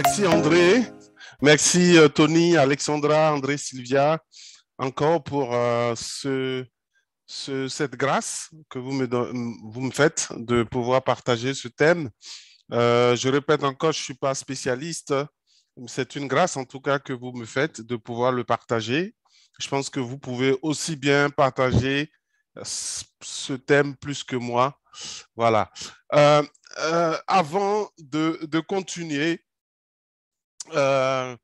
Merci André, merci Tony, Alexandra, André, Sylvia, encore pour cette grâce que vous me faites de pouvoir partager ce thème. Je répète encore, je ne suis pas spécialiste, c'est une grâce en tout cas que vous me faites de pouvoir le partager. Je pense que vous pouvez aussi bien partager ce thème plus que moi. Voilà. Euh, Avant de continuer, euh,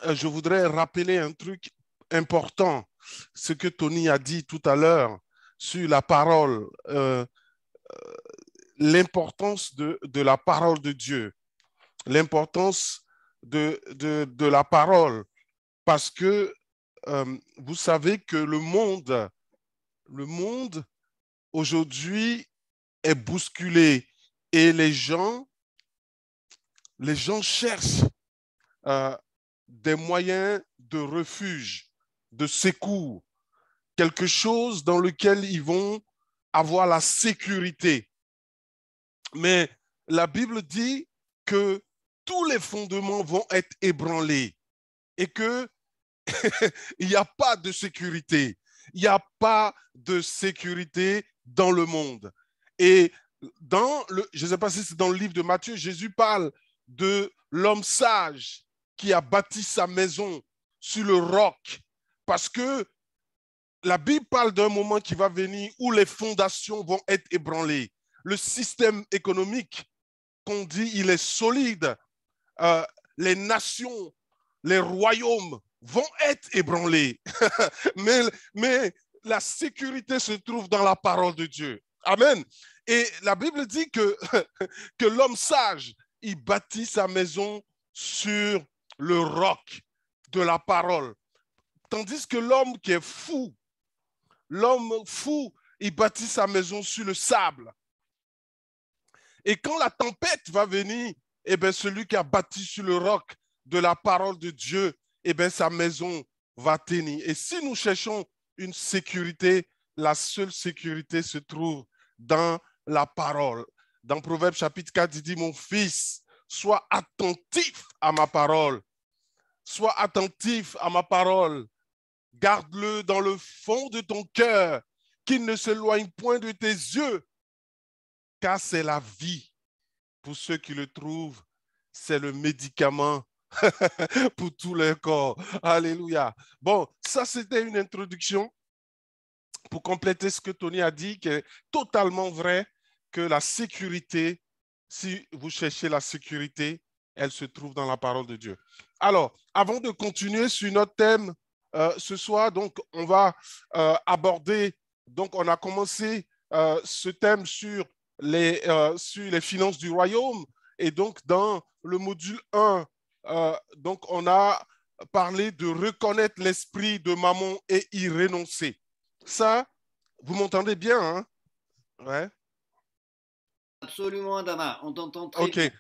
je voudrais rappeler un truc important, ce que Tony a dit tout à l'heure sur la parole, l'importance de la parole de Dieu, l'importance de la parole, parce que vous savez que le monde aujourd'hui est bousculé et les gens cherchent euh, des moyens de refuge, de secours, quelque chose dans lequel ils vont avoir la sécurité. Mais la Bible dit que tous les fondements vont être ébranlés et que il n'y a pas de sécurité. Il n'y a pas de sécurité dans le monde. Et je ne sais pas si c'est dans le livre de Matthieu, Jésus parle de l'homme sage qui a bâti sa maison sur le roc. Parce que la Bible parle d'un moment qui va venir où les fondations vont être ébranlées. Le système économique, qu'on dit, il est solide. Euh, les nations, les royaumes vont être ébranlés. mais la sécurité se trouve dans la parole de Dieu. Amen. Et la Bible dit que l'homme sage, il bâtit sa maison sur le roc de la parole. Tandis que l'homme fou, il bâtit sa maison sur le sable. Et quand la tempête va venir, eh bien, celui qui a bâti sur le roc de la parole de Dieu, eh bien, sa maison va tenir. Et si nous cherchons une sécurité, la seule sécurité se trouve dans la parole. Dans Proverbe chapitre 4, il dit, mon fils, sois attentif à ma parole. Sois attentif à ma parole. Garde-le dans le fond de ton cœur, qu'il ne s'éloigne point de tes yeux, car c'est la vie. Pour ceux qui le trouvent, c'est le médicament pour tout leur corps. Alléluia. Bon, ça, c'était une introduction pour compléter ce que Tony a dit, qui est totalement vrai, que la sécurité, si vous cherchez la sécurité, elle se trouve dans la parole de Dieu. Alors, avant de continuer sur notre thème ce soir, donc, on va aborder, donc, on a commencé ce thème sur les finances du royaume. Et donc, dans le module 1, donc, on a parlé de reconnaître l'esprit de Mammon et y renoncer. Ça, vous m'entendez bien, hein? Ouais. Absolument, Adama, on t'entend très OK. bien.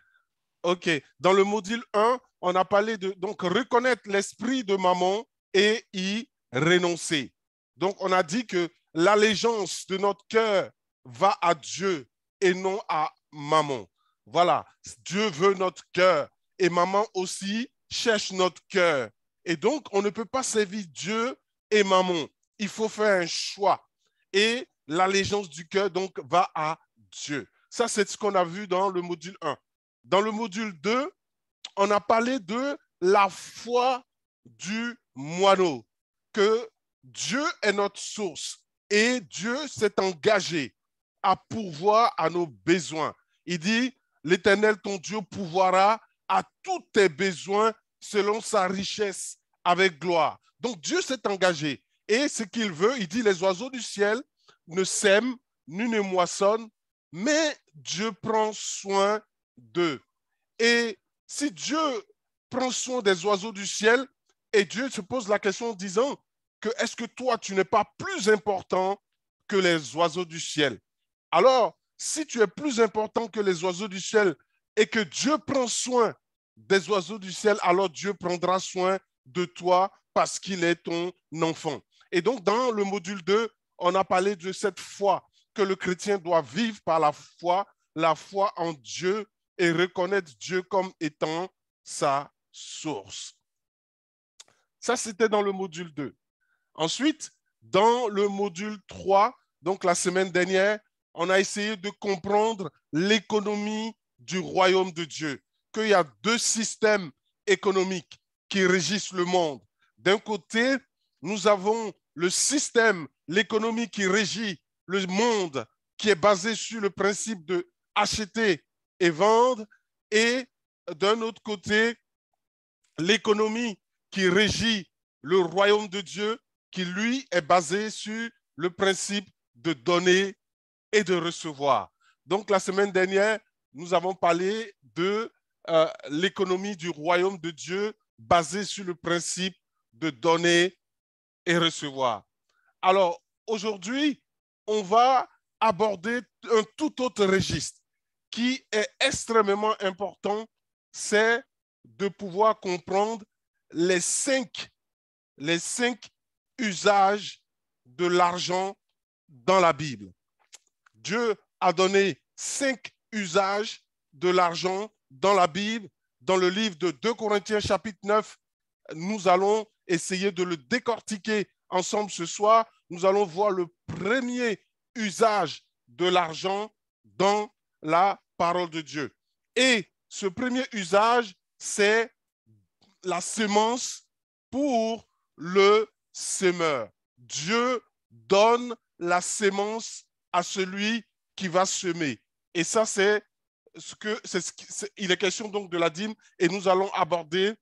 OK. Dans le module 1, on a parlé de donc reconnaître l'esprit de Mammon et y renoncer. Donc, on a dit que l'allégeance de notre cœur va à Dieu et non à Mammon. Voilà. Dieu veut notre cœur et Mammon aussi cherche notre cœur. Et donc, on ne peut pas servir Dieu et Mammon. Il faut faire un choix. Et l'allégeance du cœur, donc, va à Dieu. Ça, c'est ce qu'on a vu dans le module 1. Dans le module 2, on a parlé de la foi du moineau, que Dieu est notre source et Dieu s'est engagé à pourvoir à nos besoins. Il dit, l'Éternel, ton Dieu, pourvoira à tous tes besoins selon sa richesse avec gloire. Donc Dieu s'est engagé et ce qu'il veut, il dit, les oiseaux du ciel ne sèment ni ne moissonnent, mais Dieu prend soin d'eux. Et si Dieu prend soin des oiseaux du ciel, et Dieu se pose la question en disant que est-ce que toi, tu n'es pas plus important que les oiseaux du ciel? Alors, si tu es plus important que les oiseaux du ciel et que Dieu prend soin des oiseaux du ciel, alors Dieu prendra soin de toi parce qu'il est ton enfant. Et donc, dans le module 2, on a parlé de cette foi que le chrétien doit vivre par la foi en Dieu et reconnaître Dieu comme étant sa source. Ça, c'était dans le module 2. Ensuite, dans le module 3, donc la semaine dernière, on a essayé de comprendre l'économie du royaume de Dieu, qu'il y a deux systèmes économiques qui régissent le monde. D'un côté, nous avons le système, l'économie qui régit le monde, qui est basé sur le principe de acheter et vendre, et d'un autre côté, l'économie qui régit le royaume de Dieu, qui lui est basé sur le principe de donner et de recevoir. Donc la semaine dernière, nous avons parlé de l'économie du royaume de Dieu basée sur le principe de donner et recevoir. Alors aujourd'hui, on va aborder un tout autre registre qui est extrêmement important, c'est de pouvoir comprendre les cinq usages de l'argent dans la Bible. Dieu a donné 5 usages de l'argent dans la Bible. Dans le livre de 2 Corinthiens chapitre 9, nous allons essayer de le décortiquer ensemble ce soir. Nous allons voir le premier usage de l'argent dans la parole de Dieu. Et ce premier usage, c'est la semence pour le semeur. Dieu donne la semence à celui qui va semer. Et ça, il est question donc de la dîme et nous allons aborder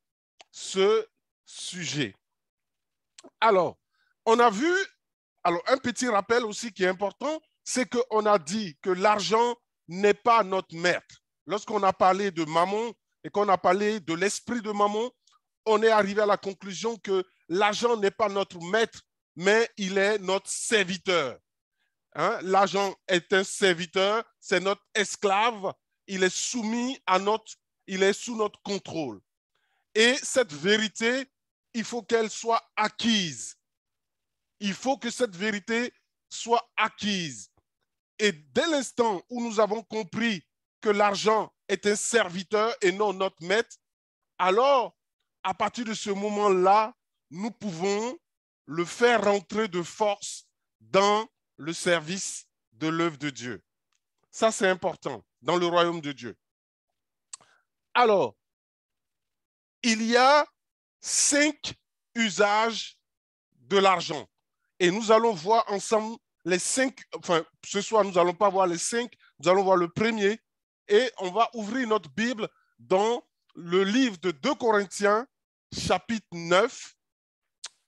ce sujet. Alors, on a vu, alors un petit rappel aussi qui est important, c'est qu'on a dit que l'argent n'est pas notre maître. Lorsqu'on a parlé de Mammon et qu'on a parlé de l'esprit de Mammon, on est arrivé à la conclusion que l'argent n'est pas notre maître, mais il est notre serviteur. Hein? L'argent est un serviteur, c'est notre esclave, il est soumis à il est sous notre contrôle. Et cette vérité, il faut qu'elle soit acquise. Il faut que cette vérité soit acquise. Et dès l'instant où nous avons compris que l'argent est un serviteur et non notre maître, alors, à partir de ce moment-là, nous pouvons le faire rentrer de force dans le service de l'œuvre de Dieu. Ça, c'est important dans le royaume de Dieu. Alors, il y a 5 usages de l'argent. Et nous allons voir ensemble les 5, enfin, ce soir, nous n'allons pas voir les 5, nous allons voir le premier. Et on va ouvrir notre Bible dans le livre de 2 Corinthiens, chapitre 9,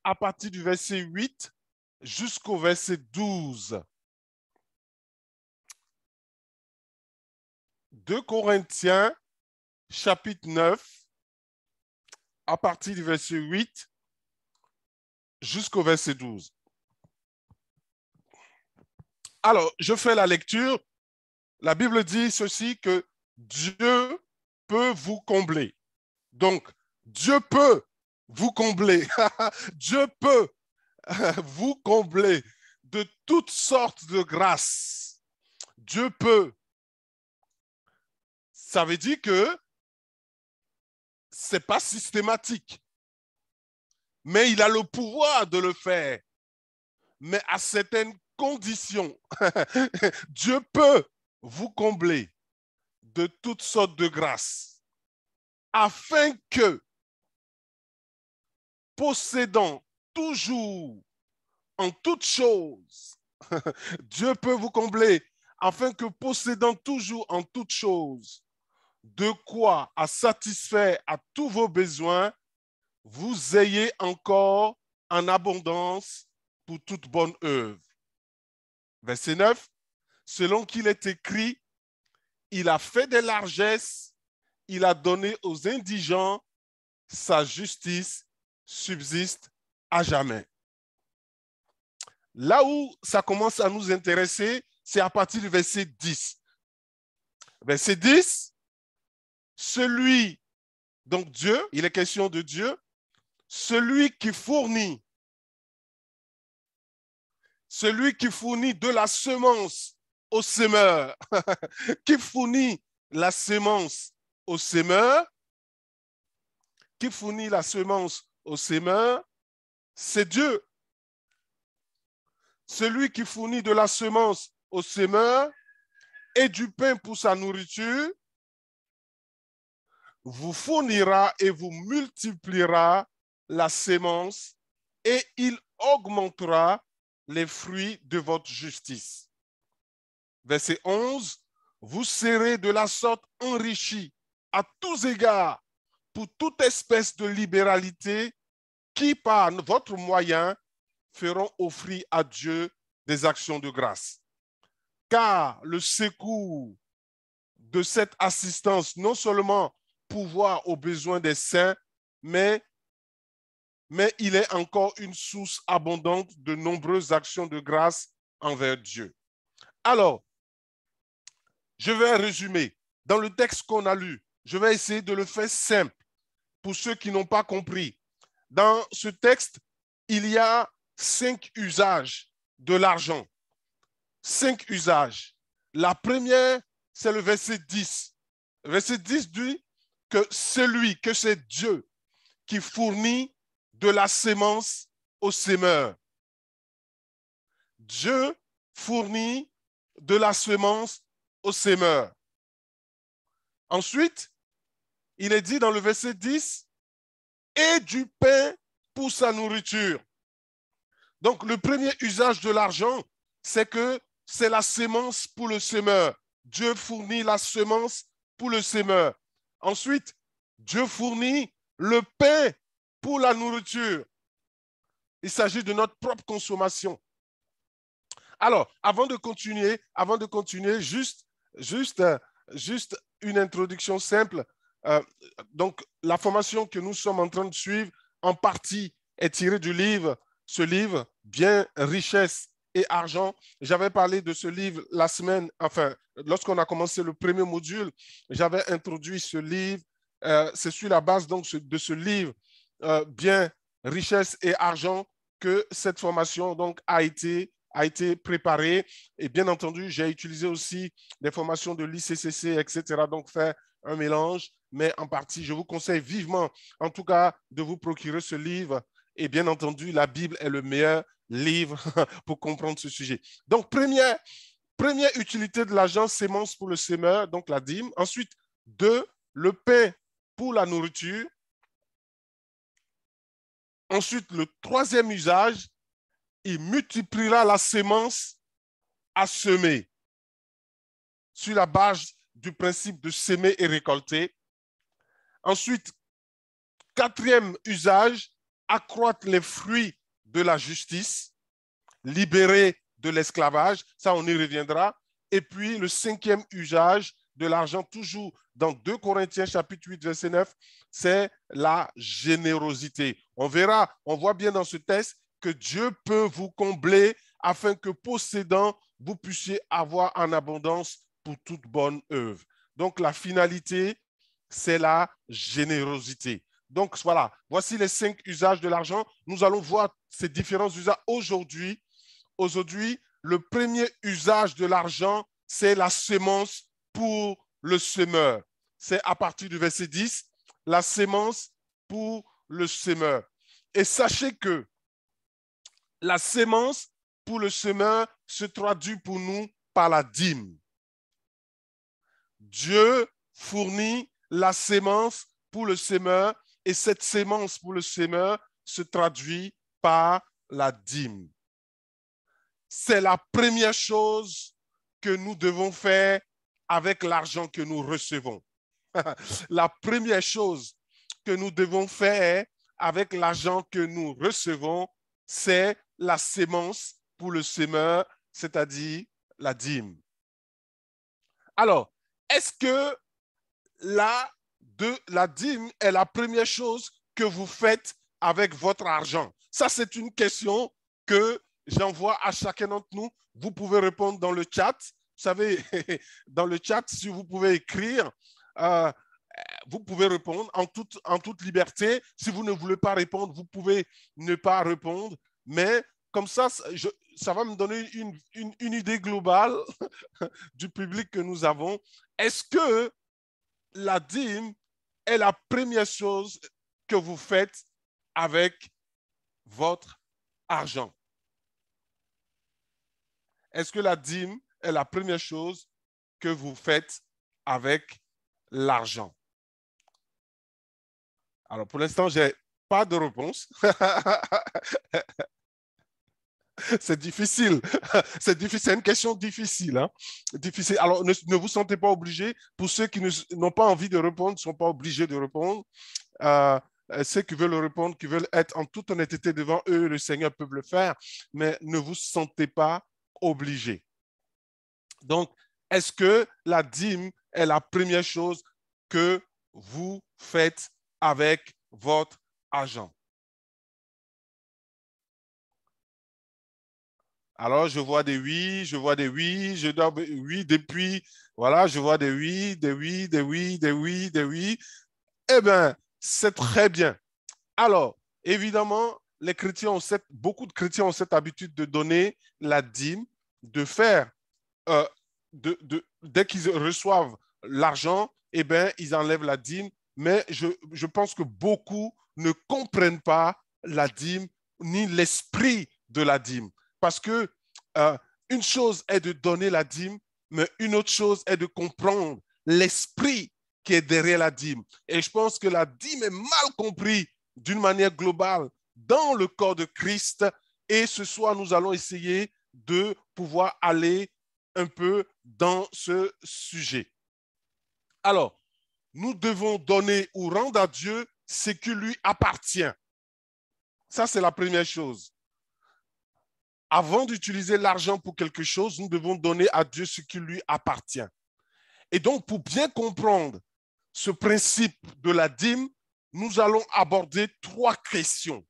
à partir du verset 8 jusqu'au verset 12. 2 Corinthiens, chapitre 9, à partir du verset 8 jusqu'au verset 12. Alors, je fais la lecture. La Bible dit ceci, que Dieu peut vous combler. Donc, Dieu peut vous combler. Dieu peut vous combler de toutes sortes de grâces. Dieu peut. Ça veut dire que ce n'est pas systématique. Mais il a le pouvoir de le faire. Mais à certaines conditions. Dieu peut vous combler de toutes sortes de grâces, afin que, possédant toujours en toutes choses, Dieu peut vous combler, afin que, possédant toujours en toutes choses, de quoi à satisfaire à tous vos besoins, vous ayez encore en abondance pour toute bonne œuvre. Verset 9, selon qu'il est écrit, il a fait des largesses, il a donné aux indigents, sa justice subsiste à jamais. Là où ça commence à nous intéresser, c'est à partir du verset 10. Verset 10, celui, donc Dieu, il est question de Dieu, celui qui fournit de la semence au semeur, qui fournit la semence au semeur, qui fournit la semence au semeur, c'est Dieu. Celui qui fournit de la semence au semeur et du pain pour sa nourriture, vous fournira et vous multipliera la semence et il augmentera les fruits de votre justice. Verset 11, vous serez de la sorte enrichis à tous égards pour toute espèce de libéralité qui, par votre moyen, feront offrir à Dieu des actions de grâce. Car le secours de cette assistance, non seulement pourvoir aux besoins des saints, mais il est encore une source abondante de nombreuses actions de grâce envers Dieu. Alors, je vais résumer. Dans le texte qu'on a lu, je vais essayer de le faire simple pour ceux qui n'ont pas compris. Dans ce texte, il y a 5 usages de l'argent. 5 usages. La première, c'est le verset 10. Le verset 10 dit que c'est Dieu qui fournit de la sémence au semeur. Dieu fournit de la semence au semeur. Ensuite, il est dit dans le verset 10, et du pain pour sa nourriture. Donc, le premier usage de l'argent, c'est que c'est la sémence pour le semeur. Dieu fournit la semence pour le semeur. Ensuite, Dieu fournit le pain pour la nourriture. Il s'agit de notre propre consommation. Alors, avant de continuer, juste une introduction simple. Donc, la formation que nous sommes en train de suivre, en partie, est tirée du livre, ce livre, Bien, richesse et argent. J'avais parlé de ce livre la semaine, enfin, lorsqu'on a commencé le premier module, j'avais introduit ce livre. C'est sur la base donc de ce livre, Bien, richesse et argent, que cette formation donc a été préparée. Et bien entendu, j'ai utilisé aussi des formations de l'ICCC, etc. Donc, faire un mélange, mais en partie, je vous conseille vivement, en tout cas, de vous procurer ce livre. Et bien entendu, la Bible est le meilleur livre pour comprendre ce sujet. Donc, première utilité de l'argent, sémence pour le semeur, donc la dîme. Ensuite, 2, le pain pour la nourriture. Ensuite, le troisième usage, il multipliera la sémence à semer sur la base du principe de semer et récolter. Ensuite, quatrième usage, accroître les fruits de la justice, libérer de l'esclavage, ça on y reviendra. Et puis le cinquième usage de l'argent, toujours dans 2 Corinthiens chapitre 8 verset 9, c'est la générosité. On verra, on voit bien dans ce texte que Dieu peut vous combler afin que possédant, vous puissiez avoir en abondance pour toute bonne œuvre. Donc la finalité, c'est la générosité. Donc voilà, voici les 5 usages de l'argent. Nous allons voir ces différents usages aujourd'hui. Aujourd'hui, le premier usage de l'argent, c'est la semence pour le semeur. C'est à partir du verset 10, la semence pour le semeur. Et sachez que la semence pour le semeur se traduit pour nous par la dîme. Dieu fournit la semence pour le semeur et cette semence pour le semeur se traduit par la dîme. C'est la première chose que nous devons faire avec l'argent que nous recevons. La première chose que nous devons faire avec l'argent que nous recevons, c'est la sémence pour le semeur, c'est-à-dire la dîme. Alors, est-ce que la dîme est la première chose que vous faites avec votre argent? Ça, c'est une question que j'envoie à chacun d'entre nous. Vous pouvez répondre dans le chat. Vous savez, dans le chat, si vous pouvez écrire, vous pouvez répondre en toute liberté. Si vous ne voulez pas répondre, vous pouvez ne pas répondre. Mais comme ça, ça va me donner une idée globale du public que nous avons. Est-ce que la dîme est la première chose que vous faites avec votre argent? Est-ce que la dîme est la première chose que vous faites avec l'argent? Alors, pour l'instant, je n'ai pas de réponse. C'est difficile. C'est difficile. C'est une question difficile, hein? Difficile. Alors, ne vous sentez pas obligé. Pour ceux qui n'ont pas envie de répondre, ne sont pas obligés de répondre. Euh, Ceux qui veulent répondre, qui veulent être en toute honnêteté devant eux, le Seigneur peut le faire, mais ne vous sentez pas obligé. Donc, est-ce que la dîme est la première chose que vous faites avec votre argent? Alors, je vois des oui, je vois des oui, je dois oui depuis, voilà, je vois des oui, des oui, des oui, des oui, des oui. Eh bien, c'est très bien. Alors, évidemment, les chrétiens ont beaucoup de chrétiens ont cette habitude de donner la dîme, de faire, euh, dès qu'ils reçoivent l'argent, eh bien, ils enlèvent la dîme. Mais je pense que beaucoup ne comprennent pas la dîme ni l'esprit de la dîme. Parce que euh, une chose est de donner la dîme, mais une autre chose est de comprendre l'esprit qui est derrière la dîme. Et je pense que la dîme est mal comprise d'une manière globale dans le corps de Christ. Et ce soir, nous allons essayer de pouvoir aller un peu dans ce sujet. Alors, nous devons donner ou rendre à Dieu ce qui lui appartient. Ça, c'est la première chose. Avant d'utiliser l'argent pour quelque chose, nous devons donner à Dieu ce qui lui appartient. Et donc, pour bien comprendre ce principe de la dîme, nous allons aborder 3 questions.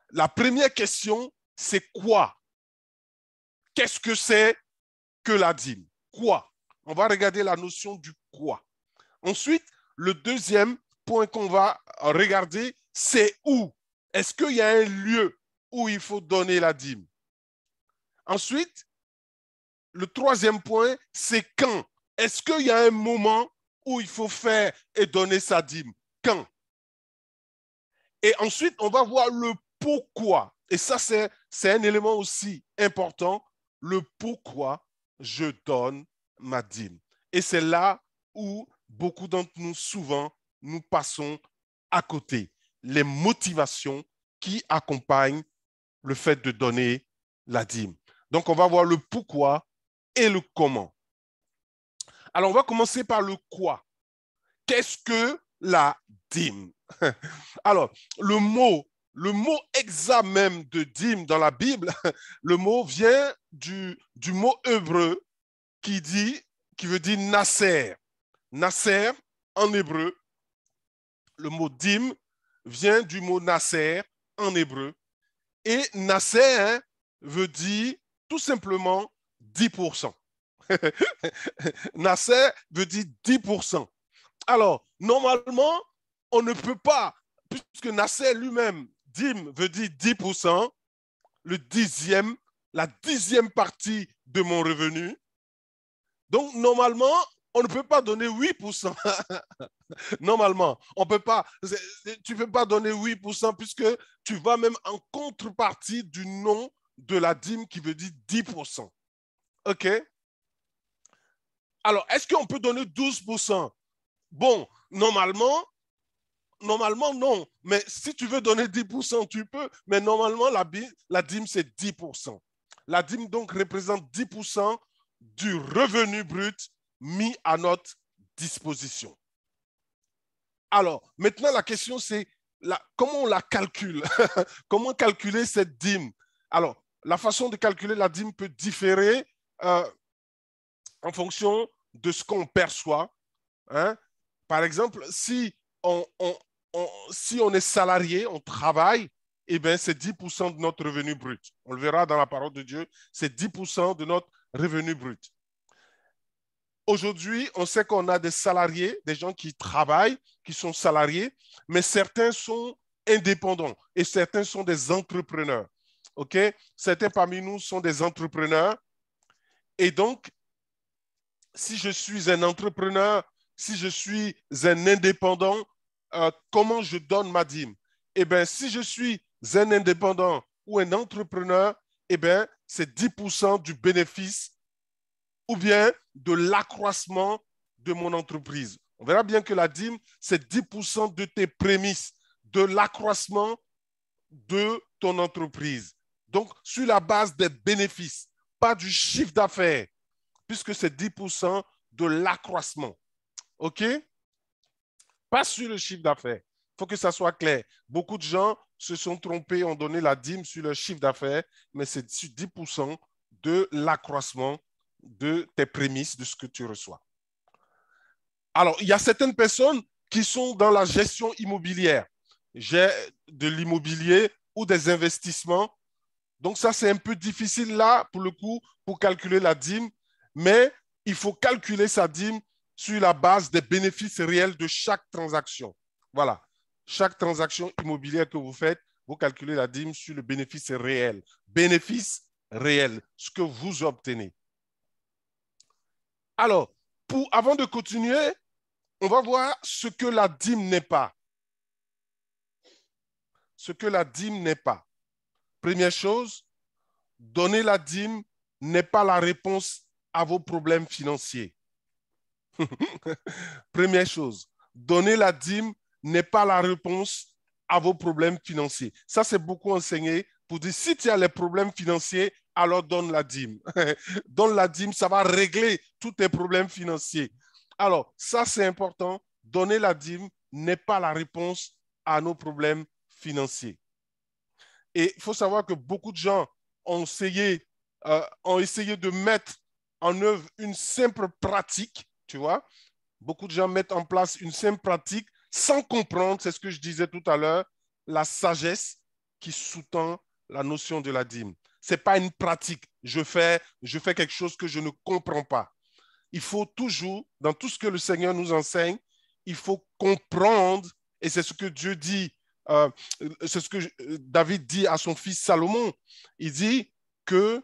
La première question, c'est quoi? Qu'est-ce que c'est que la dîme? Quoi? On va regarder la notion du quoi. Ensuite, le deuxième point qu'on va regarder, c'est où? Est-ce qu'il y a un lieu où il faut donner la dîme? Ensuite, le troisième point, c'est quand? Est-ce qu'il y a un moment où il faut faire et donner sa dîme? Quand? Et ensuite, on va voir le pourquoi. Et ça, c'est un élément aussi important, le pourquoi je donne ma dîme. Et c'est là où beaucoup d'entre nous, souvent, nous passons à côté. Les motivations qui accompagnent le fait de donner la dîme. Donc, on va voir le pourquoi et le comment. Alors, on va commencer par le quoi. Qu'est-ce que la dîme? Alors, le mot exact même de dîme dans la Bible, le mot vient du mot hébreu qui veut dire nasser. Nasser, en hébreu, le mot dîme vient du mot nasser en hébreu. Et nasser veut dire tout simplement 10%. Nasser veut dire 10%. Alors, normalement, on ne peut pas, puisque Nasser lui-même, dîme veut dire 10%, la dixième partie de mon revenu. Donc, normalement, on ne peut pas donner 8%. Normalement, on peut pas, tu ne peux pas donner 8% puisque tu vas même en contrepartie du nom de la dîme qui veut dire 10%. OK? Alors, est-ce qu'on peut donner 12%? Bon, normalement, non. Mais si tu veux donner 10%, tu peux. Mais normalement, la dîme, c'est 10%. La dîme, donc, représente 10% du revenu brut mis à notre disposition. Alors, maintenant, la question, c'est comment on la calcule? Comment calculer cette dîme? Alors, la façon de calculer la dîme peut différer en fonction de ce qu'on perçoit. Hein? Par exemple, si on est salarié, on travaille, eh bien, c'est 10% de notre revenu brut. On le verra dans la parole de Dieu, c'est 10% de notre revenu brut. Aujourd'hui, on sait qu'on a des salariés, des gens qui travaillent, qui sont salariés, mais certains sont indépendants et certains sont des entrepreneurs. OK? Certains parmi nous sont des entrepreneurs. Et donc, si je suis un entrepreneur, si je suis un indépendant, comment je donne ma dîme? Eh bien, si je suis un indépendant ou un entrepreneur, eh bien, c'est 10% du bénéfice ou bien de l'accroissement de mon entreprise. On verra bien que la dîme, c'est 10% de tes prémices, de l'accroissement de ton entreprise. Donc, sur la base des bénéfices, pas du chiffre d'affaires, puisque c'est 10% de l'accroissement. OK? Pas sur le chiffre d'affaires. Il faut que ça soit clair. Beaucoup de gens se sont trompés, ont donné la dîme sur le chiffre d'affaires, mais c'est sur 10% de l'accroissement de tes prémices, de ce que tu reçois. Alors, il y a certaines personnes qui sont dans la gestion immobilière. J'ai de l'immobilier ou des investissements. Donc, ça, c'est un peu difficile là, pour le coup, pour calculer la dîme, mais il faut calculer sa dîme sur la base des bénéfices réels de chaque transaction. Voilà. Chaque transaction immobilière que vous faites, vous calculez la dîme sur le bénéfice réel. Bénéfice réel, ce que vous obtenez. Alors, avant de continuer, on va voir ce que la dîme n'est pas. Ce que la dîme n'est pas. Première chose, donner la dîme n'est pas la réponse à vos problèmes financiers. Première chose, donner la dîme n'est pas la réponse à vos problèmes financiers. Ça, c'est beaucoup enseigné pour dire si tu as les problèmes financiers, alors donne la dîme. Donne la dîme, ça va régler tous tes problèmes financiers. Alors, ça, c'est important. Donner la dîme n'est pas la réponse à nos problèmes financiers. Et il faut savoir que beaucoup de gens ont essayé de mettre en œuvre une simple pratique, tu vois. Beaucoup de gens mettent en place une simple pratique sans comprendre, c'est ce que je disais tout à l'heure, la sagesse qui sous-tend la notion de la dîme. Ce n'est pas une pratique. Je fais quelque chose que je ne comprends pas. Il faut toujours, dans tout ce que le Seigneur nous enseigne, il faut comprendre, et c'est ce que Dieu dit, c'est ce que David dit à son fils Salomon. Il dit que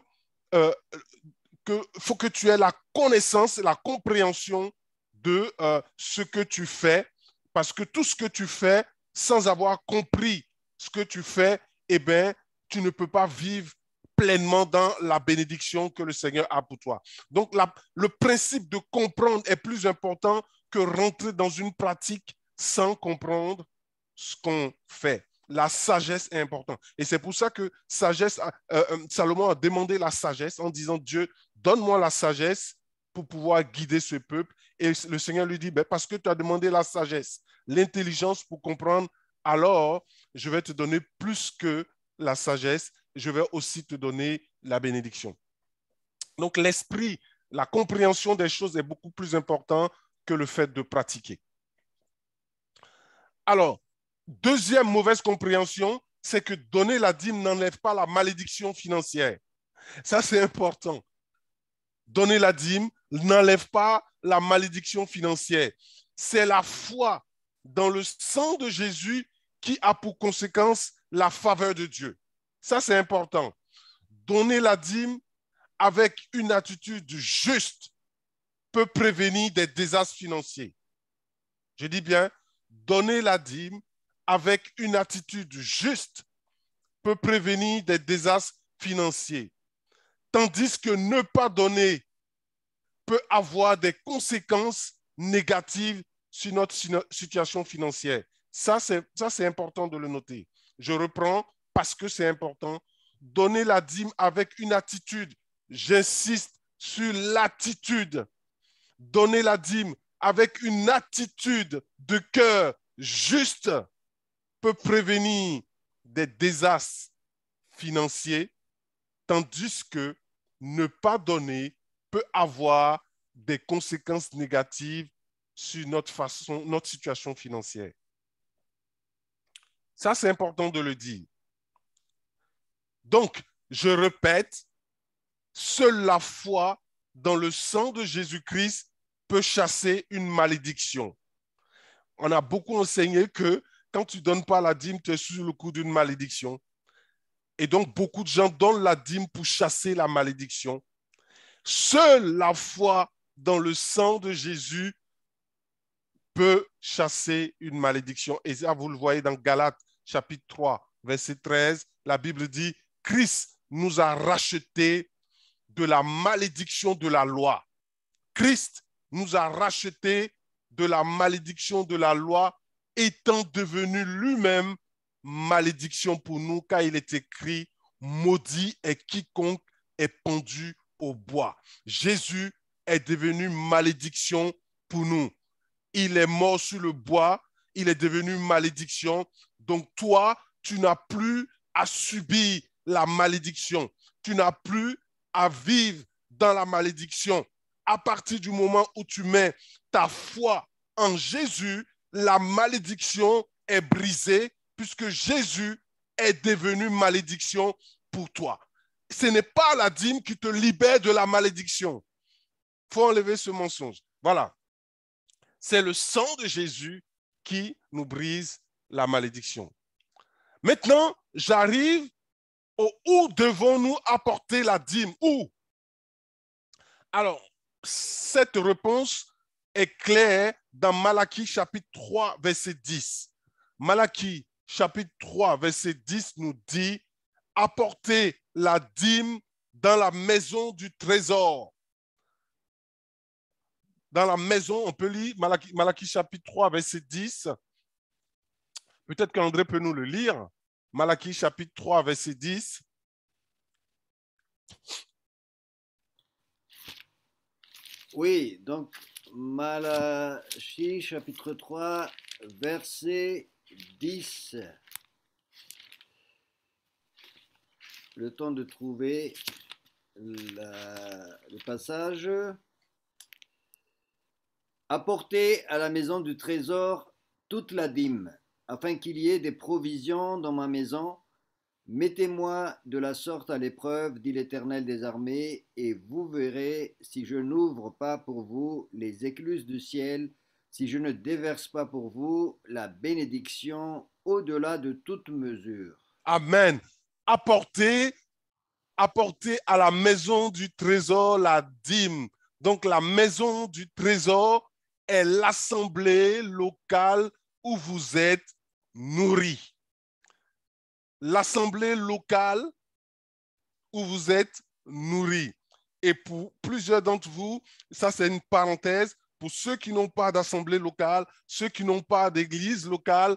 faut que tu aies la connaissance, la compréhension de ce que tu fais, parce que tout ce que tu fais, sans avoir compris ce que tu fais, eh bien, tu ne peux pas vivre pleinement dans la bénédiction que le Seigneur a pour toi. Donc, le principe de comprendre est plus important que rentrer dans une pratique sans comprendre ce qu'on fait. La sagesse est importante. Et c'est pour ça que Salomon a demandé la sagesse en disant, Dieu, donne-moi la sagesse pour pouvoir guider ce peuple. Et le Seigneur lui dit, ben, parce que tu as demandé la sagesse, l'intelligence pour comprendre, alors je vais te donner plus que la sagesse, je vais aussi te donner la bénédiction. Donc l'esprit, la compréhension des choses est beaucoup plus important que le fait de pratiquer. Alors, deuxième mauvaise compréhension, c'est que donner la dîme n'enlève pas la malédiction financière. Ça, c'est important. Donner la dîme n'enlève pas la malédiction financière. C'est la foi dans le sang de Jésus qui a pour conséquence la faveur de Dieu. Ça, c'est important. Donner la dîme avec une attitude juste peut prévenir des désastres financiers. Je dis bien, donner la dîme avec une attitude juste peut prévenir des désastres financiers. Tandis que ne pas donner peut avoir des conséquences négatives sur notre situation financière. Ça, c'est important de le noter. Je reprends parce que c'est important. Donner la dîme avec une attitude, j'insiste sur l'attitude. Donner la dîme avec une attitude de cœur juste peut prévenir des désastres financiers, tandis que ne pas donner peut avoir des conséquences négatives sur notre situation financière. Ça, c'est important de le dire. Donc, je répète, seule la foi dans le sang de Jésus-Christ peut chasser une malédiction. On a beaucoup enseigné que quand tu ne donnes pas la dîme, tu es sous le coup d'une malédiction. Et donc, beaucoup de gens donnent la dîme pour chasser la malédiction. Seule la foi dans le sang de Jésus peut chasser une malédiction. Et ça, vous le voyez dans Galates chapitre 3, verset 13, la Bible dit, Christ nous a rachetés de la malédiction de la loi. Christ nous a rachetés de la malédiction de la loi, étant devenu lui-même malédiction pour nous, car il est écrit, maudit est quiconque est pendu au bois. Jésus est devenu malédiction pour nous. Il est mort sur le bois, il est devenu malédiction. Donc toi, tu n'as plus à subir la malédiction. Tu n'as plus à vivre dans la malédiction. À partir du moment où tu mets ta foi en Jésus, la malédiction est brisée puisque Jésus est devenu malédiction pour toi. Ce n'est pas la dîme qui te libère de la malédiction. Il faut enlever ce mensonge. Voilà. C'est le sang de Jésus qui nous brise la malédiction. Maintenant, j'arrive où devons-nous apporter la dîme? Où? Alors, cette réponse est claire dans Malachie chapitre 3, verset 10. Malachie chapitre 3, verset 10 nous dit « Apportez la dîme dans la maison du trésor ». Dans la maison, on peut lire Malachie chapitre 3, verset 10. Peut-être qu'André peut nous le lire. Malachie chapitre 3, verset 10. Oui, donc Malachie chapitre 3, verset 10. Le temps de trouver le passage. Apportez à la maison du trésor toute la dîme, afin qu'il y ait des provisions dans ma maison. Mettez-moi de la sorte à l'épreuve, dit l'Éternel des armées, et vous verrez si je n'ouvre pas pour vous les écluses du ciel, si je ne déverse pas pour vous la bénédiction au-delà de toute mesure. Amen. Apportez à la maison du trésor la dîme. Donc la maison du trésor est l'assemblée locale où vous êtes nourris. L'assemblée locale où vous êtes nourris. Et pour plusieurs d'entre vous, ça c'est une parenthèse, pour ceux qui n'ont pas d'assemblée locale, ceux qui n'ont pas d'église locale,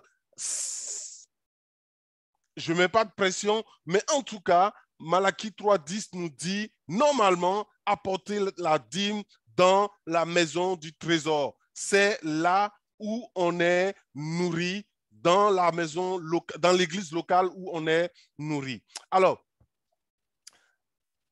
je ne mets pas de pression, mais en tout cas, Malachie 3.10 nous dit, normalement, apporter la dîme dans la maison du trésor. C'est là où on est nourri, dans la maison, dans l'église locale où on est nourri. Alors,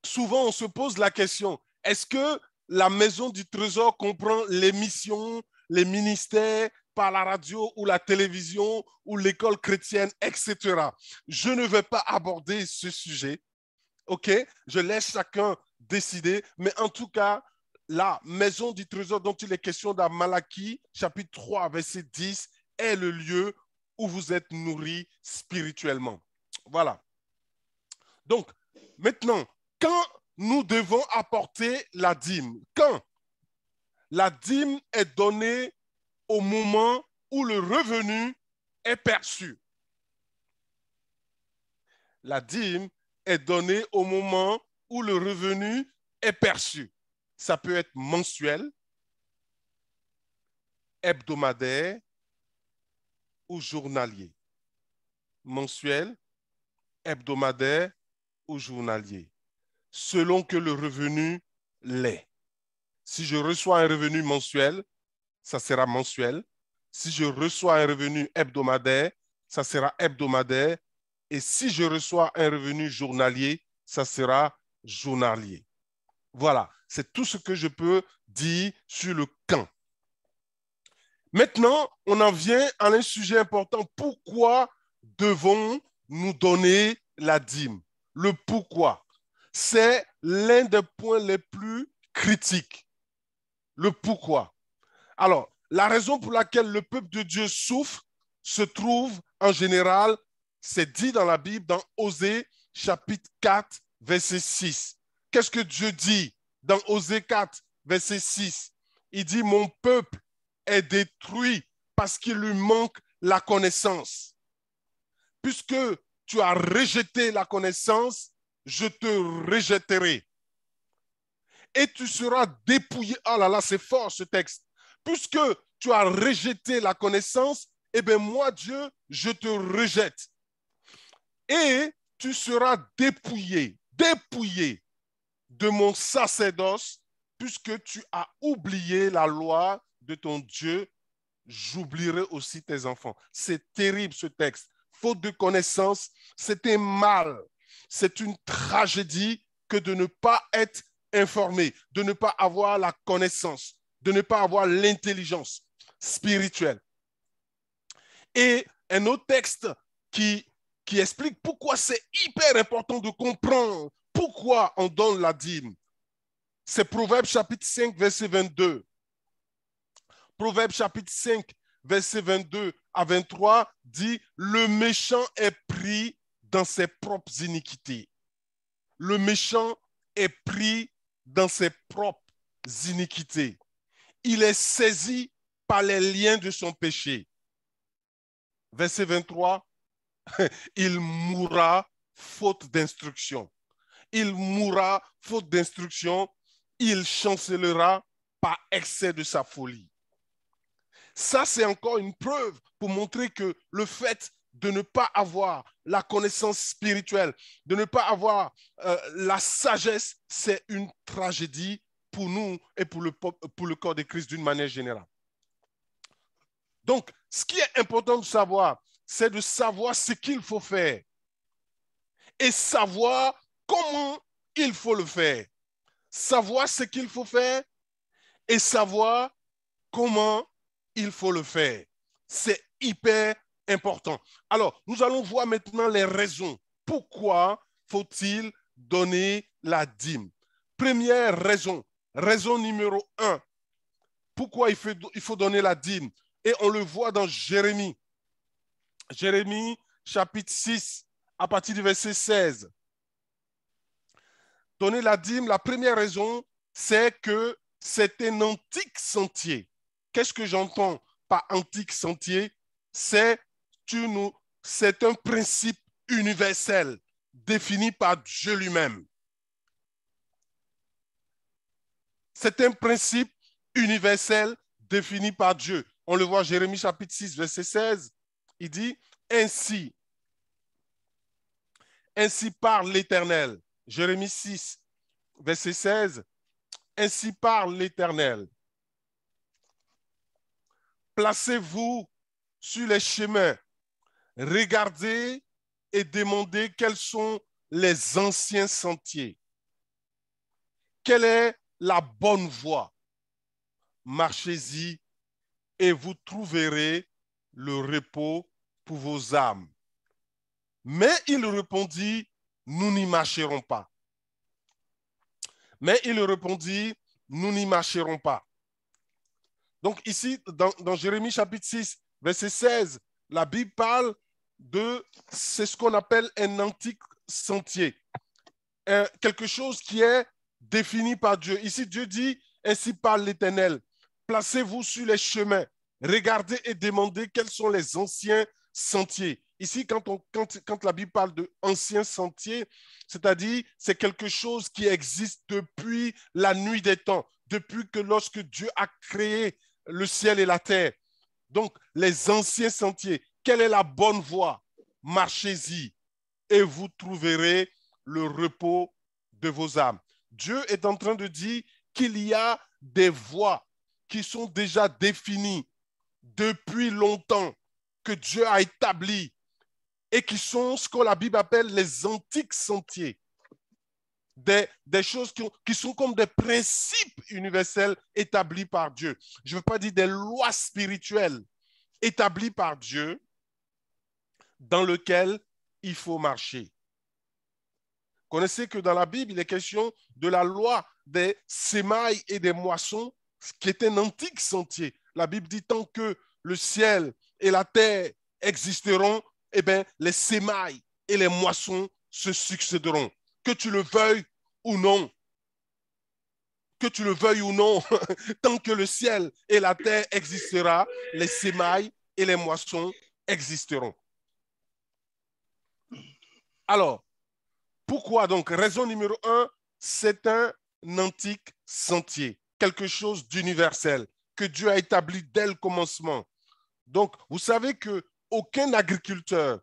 souvent on se pose la question, est-ce que la maison du trésor comprend les missions, les ministères par la radio ou la télévision ou l'école chrétienne, etc. Je ne vais pas aborder ce sujet, ok? Je laisse chacun décider, mais en tout cas, la maison du trésor dont il est question dans Malachie, chapitre 3, verset 10, est le lieu où vous êtes nourris spirituellement. Voilà. Donc, maintenant, quand nous devons apporter la dîme? Quand? La dîme est donnée au moment où le revenu est perçu. La dîme est donnée au moment où le revenu est perçu. Ça peut être mensuel, hebdomadaire ou journalier. Mensuel, hebdomadaire ou journalier, selon que le revenu l'est. Si je reçois un revenu mensuel, ça sera mensuel. Si je reçois un revenu hebdomadaire, ça sera hebdomadaire. Et si je reçois un revenu journalier, ça sera journalier. Voilà, c'est tout ce que je peux dire sur le quand. Maintenant, on en vient à un sujet important. Pourquoi devons-nous donner la dîme? Le pourquoi. C'est l'un des points les plus critiques. Le pourquoi. Alors, la raison pour laquelle le peuple de Dieu souffre se trouve en général, c'est dit dans la Bible, dans Osée chapitre 4, verset 6. Qu'est-ce que Dieu dit dans Osée 4, verset 6? Il dit, mon peuple est détruit parce qu'il lui manque la connaissance. Puisque tu as rejeté la connaissance, je te rejetterai. Et tu seras dépouillé. Oh là là, c'est fort ce texte. Puisque tu as rejeté la connaissance, eh bien moi, Dieu, je te rejette. Et tu seras dépouillé de mon sacerdoce, puisque tu as oublié la loi de ton Dieu, j'oublierai aussi tes enfants. C'est terrible ce texte. Faute de connaissance, c'est un mal. C'est une tragédie que de ne pas être informé, de ne pas avoir la connaissance, de ne pas avoir l'intelligence spirituelle. Et un autre texte qui explique pourquoi c'est hyper important de comprendre pourquoi on donne la dîme. C'est Proverbe chapitre 5, verset 22. Proverbe chapitre 5, verset 22 à 23 dit « Le méchant est pris dans ses propres iniquités. » Le méchant est pris dans ses propres iniquités. Il est saisi par les liens de son péché. Verset 23, il mourra faute d'instruction. Il mourra faute d'instruction. Il chancelera par excès de sa folie. Ça, c'est encore une preuve pour montrer que le fait de ne pas avoir la connaissance spirituelle, de ne pas avoir la sagesse, c'est une tragédie pour nous et pour le corps de Christ d'une manière générale. Donc, ce qui est important de savoir, c'est de savoir ce qu'il faut faire et savoir comment il faut le faire. Savoir ce qu'il faut faire et savoir comment il faut le faire. C'est hyper important. Alors, nous allons voir maintenant les raisons. Pourquoi faut-il donner la dîme? Première raison, raison numéro 1. Pourquoi il faut donner la dîme? Et on le voit dans Jérémie. Jérémie, chapitre 6, à partir du verset 16. Donner la dîme, la première raison, c'est que c'est un antique sentier. Qu'est-ce que j'entends par antique sentier? C'est un principe universel défini par Dieu lui-même. C'est un principe universel défini par Dieu. On le voit, Jérémie chapitre 6, verset 16. Il dit, ainsi parle l'Éternel. Jérémie 6, verset 16. Ainsi parle l'Éternel. Placez-vous sur les chemins, regardez et demandez quels sont les anciens sentiers. Quelle est la bonne voie? Marchez-y et vous trouverez le repos pour vos âmes. Mais il répondit, nous n'y marcherons pas. Mais il répondit, nous n'y marcherons pas. Donc ici, dans Jérémie chapitre 6, verset 16, la Bible parle c'est ce qu'on appelle un antique sentier. Quelque chose qui est défini par Dieu. Ici, Dieu dit, ainsi parle l'Éternel, placez-vous sur les chemins, regardez et demandez quels sont les anciens sentiers. Ici, quand la Bible parle de anciens sentiers, c'est-à-dire c'est quelque chose qui existe depuis la nuit des temps, depuis que lorsque Dieu a créé le ciel et la terre. Donc, les anciens sentiers, quelle est la bonne voie? Marchez-y et vous trouverez le repos de vos âmes. Dieu est en train de dire qu'il y a des voies qui sont déjà définies depuis longtemps, que Dieu a établies et qui sont ce que la Bible appelle les antiques sentiers. Des choses qui sont comme des principes universels établis par Dieu. Je ne veux pas dire des lois spirituelles établies par Dieu dans lesquelles il faut marcher. Connaissez que dans la Bible, il est question de la loi des semailles et des moissons, qui est un antique sentier. La Bible dit tant que le ciel et la terre existeront, eh bien, les semailles et les moissons se succéderont. Que tu le veuilles ou non. que tu le veuilles ou non, tant que le ciel et la terre existera, les sémailles et les moissons existeront. Alors, pourquoi donc? Raison numéro un, c'est un antique sentier, quelque chose d'universel que Dieu a établi dès le commencement. Donc, vous savez que aucun agriculteur,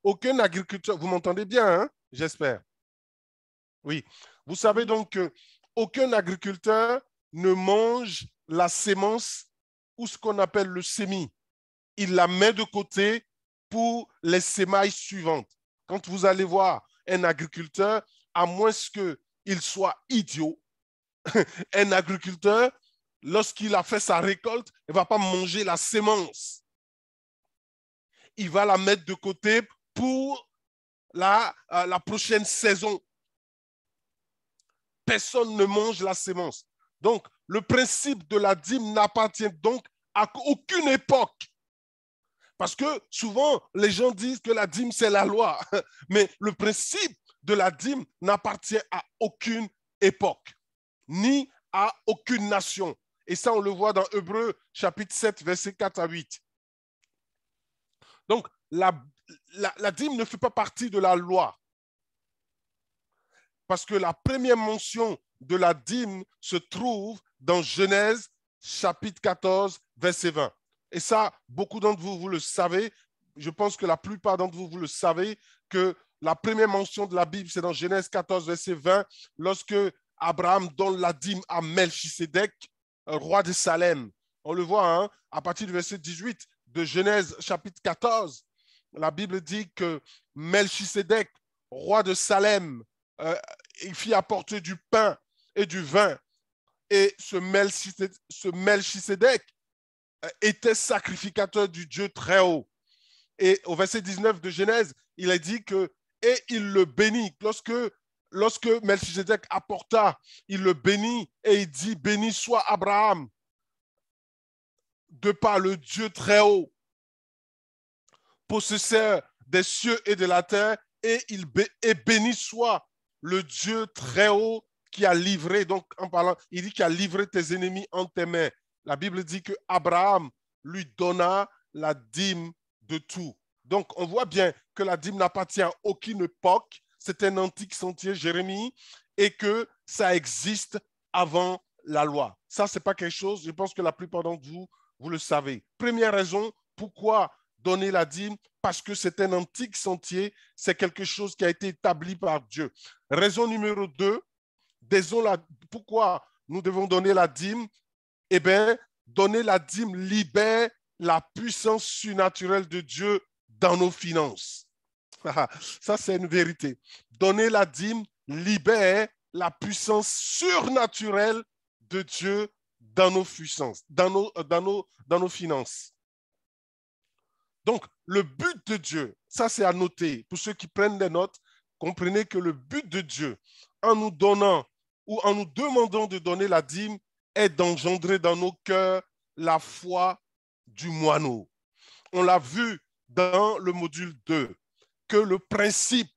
vous m'entendez bien, hein? J'espère. Oui. Vous savez donc qu'aucun agriculteur ne mange la sémence ou ce qu'on appelle le sémi. Il la met de côté pour les sémailles suivantes. Quand vous allez voir un agriculteur, à moins qu'il soit idiot, un agriculteur, lorsqu'il a fait sa récolte, il ne va pas manger la sémence. Il va la mettre de côté pour la prochaine saison. Personne ne mange la sémence. Donc, le principe de la dîme n'appartient donc à aucune époque. Parce que souvent, les gens disent que la dîme, c'est la loi. Mais le principe de la dîme n'appartient à aucune époque, ni à aucune nation. Et ça, on le voit dans Hébreux, chapitre 7, versets 4 à 8. Donc, la dîme ne fait pas partie de la loi. Parce que la première mention de la dîme se trouve dans Genèse, chapitre 14, verset 20. Et ça, beaucoup d'entre vous, vous le savez. Je pense que la plupart d'entre vous, vous le savez, que la première mention de la Bible, c'est dans Genèse 14, verset 20, lorsque Abraham donne la dîme à Melchisédek, roi de Salem. On le voit, hein, à partir du verset 18 de Genèse, chapitre 14. La Bible dit que Melchisédek, roi de Salem, il fit apporter du pain et du vin. Et ce Melchisédek était sacrificateur du Dieu très haut. Et au verset 19 de Genèse, il a dit que, et il le bénit. Lorsque Melchisédek apporta, il le bénit et il dit, béni soit Abraham de par le Dieu très haut, possesseur des cieux et de la terre, et béni soit le Dieu très haut qui a livré, donc en parlant, il dit qu'il a livré tes ennemis en tes mains. La Bible dit que Abraham lui donna la dîme de tout. Donc, on voit bien que la dîme n'appartient à aucune époque. C'est un antique sentier, Jérémie, et que ça existe avant la loi. Ça, ce n'est pas quelque chose, je pense que la plupart d'entre vous, vous le savez. Première raison, pourquoi donner la dîme? Parce que c'est un antique sentier, c'est quelque chose qui a été établi par Dieu. Raison numéro 2, pourquoi nous devons donner la dîme? Eh bien, donner la dîme libère la puissance surnaturelle de Dieu dans nos finances. Ça, c'est une vérité. Donner la dîme libère la puissance surnaturelle de Dieu dans nos puissances, dans nos finances. Donc, le but de Dieu, ça c'est à noter. Pour ceux qui prennent des notes, comprenez que le but de Dieu, en nous donnant ou en nous demandant de donner la dîme, est d'engendrer dans nos cœurs la foi du moineau. On l'a vu dans le module 2, que le principe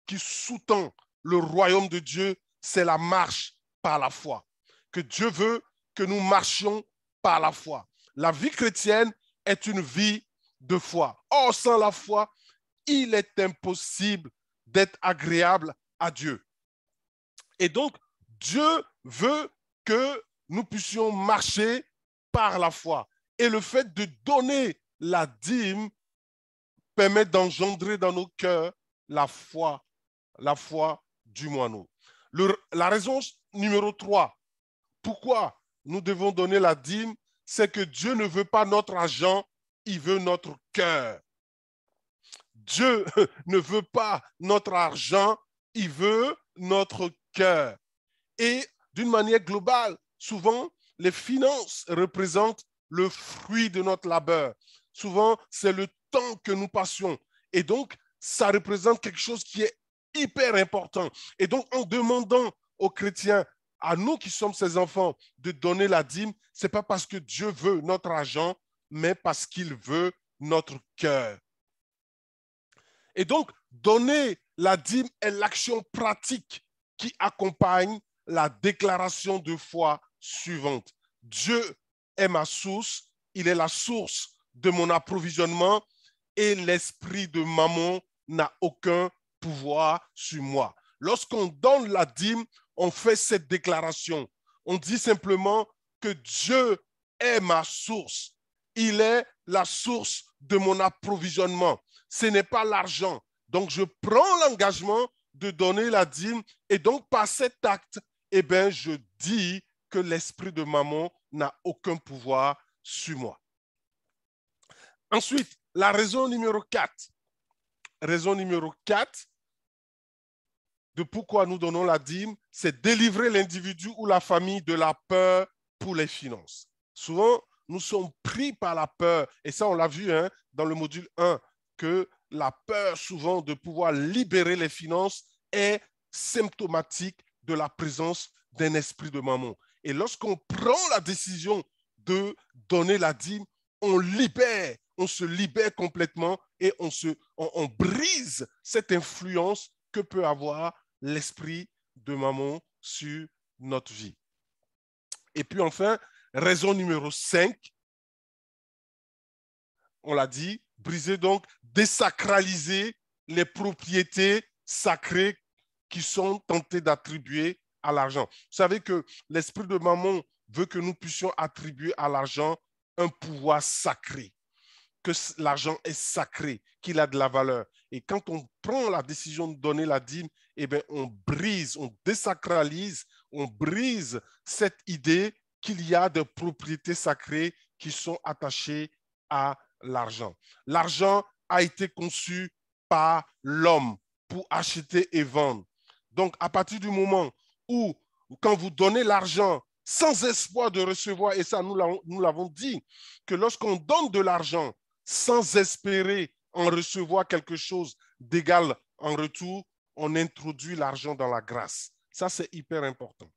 qui sous-tend le royaume de Dieu, c'est la marche par la foi. Que Dieu veut que nous marchions par la foi. La vie chrétienne est une vie de foi. Or, sans la foi, il est impossible d'être agréable à Dieu. Et donc, Dieu veut que nous puissions marcher par la foi. Et le fait de donner la dîme permet d'engendrer dans nos cœurs la foi du moineau. La raison numéro 3, pourquoi nous devons donner la dîme, c'est que Dieu ne veut pas notre argent, il veut notre cœur. Dieu ne veut pas notre argent, il veut notre cœur. Et d'une manière globale, souvent, les finances représentent le fruit de notre labeur. Souvent, c'est le temps que nous passions. Et donc, ça représente quelque chose qui est hyper important. Et donc, en demandant aux chrétiens, à nous qui sommes ses enfants, de donner la dîme, ce n'est pas parce que Dieu veut notre argent, mais parce qu'il veut notre cœur. Et donc, donner la dîme est l'action pratique qui accompagne la déclaration de foi suivante. Dieu est ma source, il est la source de mon approvisionnement et l'esprit de Mammon n'a aucun pouvoir sur moi. Lorsqu'on donne la dîme, on fait cette déclaration. On dit simplement que Dieu est ma source. Il est la source de mon approvisionnement. Ce n'est pas l'argent. Donc, je prends l'engagement de donner la dîme et donc, par cet acte, eh bien, je dis que l'esprit de Mammon n'a aucun pouvoir sur moi. Ensuite, la raison numéro 4. Raison numéro 4 de pourquoi nous donnons la dîme, c'est délivrer l'individu ou la famille de la peur pour les finances. Souvent, nous sommes pris par la peur, et ça on l'a vu dans le module 1, que la peur souvent de pouvoir libérer les finances est symptomatique de la présence d'un esprit de mammon. Et lorsqu'on prend la décision de donner la dîme, on se libère complètement et on brise cette influence que peut avoir l'esprit de mammon sur notre vie. Et puis enfin, raison numéro 5, on l'a dit, briser donc, désacraliser les propriétés sacrées qui sont tentées d'attribuer à l'argent. Vous savez que l'esprit de mammon veut que nous puissions attribuer à l'argent un pouvoir sacré, que l'argent est sacré, qu'il a de la valeur. Et quand on prend la décision de donner la dîme, eh bien, on brise, on désacralise, on brise cette idée qu'il y a de propriétés sacrées qui sont attachées à l'argent. L'argent a été conçu par l'homme pour acheter et vendre. Donc, à partir du moment où, quand vous donnez l'argent sans espoir de recevoir, et ça, nous l'avons dit, que lorsqu'on donne de l'argent sans espérer en recevoir quelque chose d'égal en retour, on introduit l'argent dans la grâce. Ça, c'est hyper important.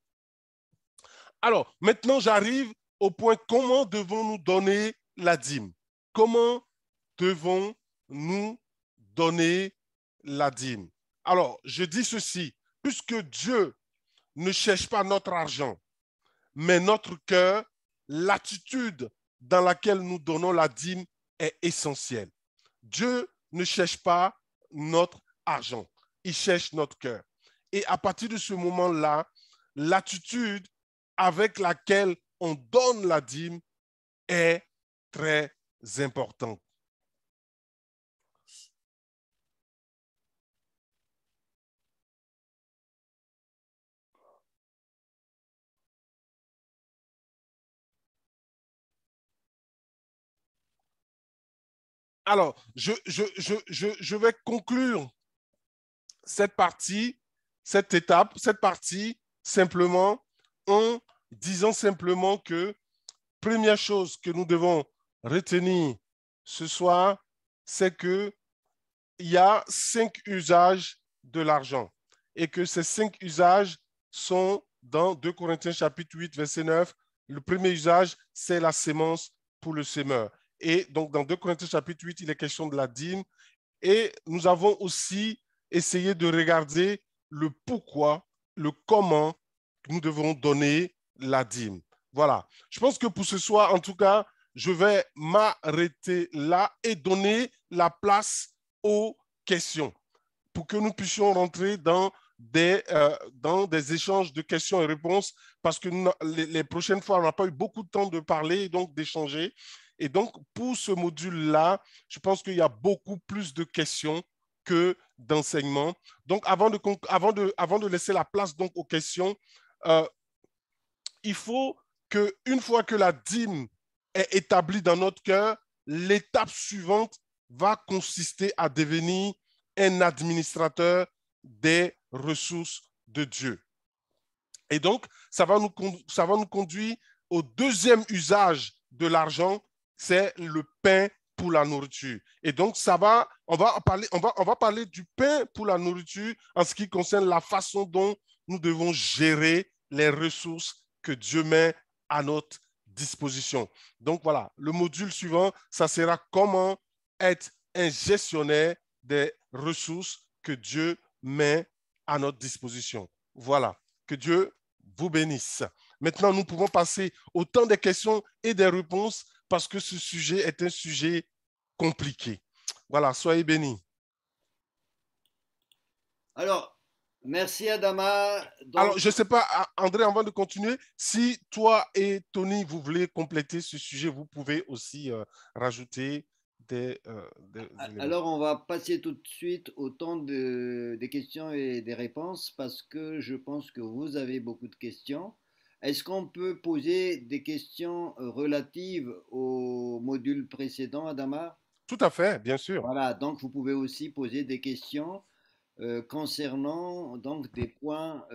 Alors, maintenant, j'arrive au point, comment devons-nous donner la dîme? Comment devons-nous donner la dîme? Alors, je dis ceci, puisque Dieu ne cherche pas notre argent, mais notre cœur, l'attitude dans laquelle nous donnons la dîme est essentielle. Dieu ne cherche pas notre argent, il cherche notre cœur. Et à partir de ce moment-là, l'attitude avec laquelle on donne la dîme est très importante. Alors, je vais conclure cette partie, cette partie, simplement en disant simplement que première chose que nous devons retenir ce soir, c'est qu'il y a 5 usages de l'argent et que ces 5 usages sont dans 2 Corinthiens chapitre 8, verset 9. Le premier usage, c'est la sémence pour le semeur. Et donc, dans 2 Corinthiens chapitre 8, il est question de la dîme. Et nous avons aussi essayé de regarder le pourquoi, le comment nous devons donner la dîme. Voilà. Je pense que pour ce soir, en tout cas, je vais m'arrêter là et donner la place aux questions pour que nous puissions rentrer dans des échanges de questions et réponses parce que les prochaines fois, on n'a pas eu beaucoup de temps de parler et donc d'échanger. Et donc, pour ce module-là, je pense qu'il y a beaucoup plus de questions que d'enseignements. Donc, avant de laisser la place donc, aux questions, il faut qu'une fois que la dîme est établie dans notre cœur, l'étape suivante va consister à devenir un administrateur des ressources de Dieu. Et donc, ça va nous conduire au deuxième usage de l'argent, c'est le pain pour la nourriture. Et donc, on va parler du pain pour la nourriture en ce qui concerne la façon dont nous devons gérer les ressources que Dieu met à notre disposition. Donc, voilà, le module suivant, ça sera comment être un gestionnaire des ressources que Dieu met à notre disposition. Voilà, que Dieu vous bénisse. Maintenant, nous pouvons passer au temps des questions et des réponses parce que ce sujet est un sujet compliqué. Voilà, soyez bénis. Alors, merci Adama. Alors, Donc, je ne sais pas, André, avant de continuer, si toi et Tony, vous voulez compléter ce sujet, vous pouvez aussi rajouter des éléments. alors, on va passer tout de suite au temps des questions et des réponses parce que je pense que vous avez beaucoup de questions. Est-ce qu'on peut poser des questions relatives au module précédent, Adama? Tout à fait, bien sûr. Voilà, donc vous pouvez aussi poser des questions concernant donc des points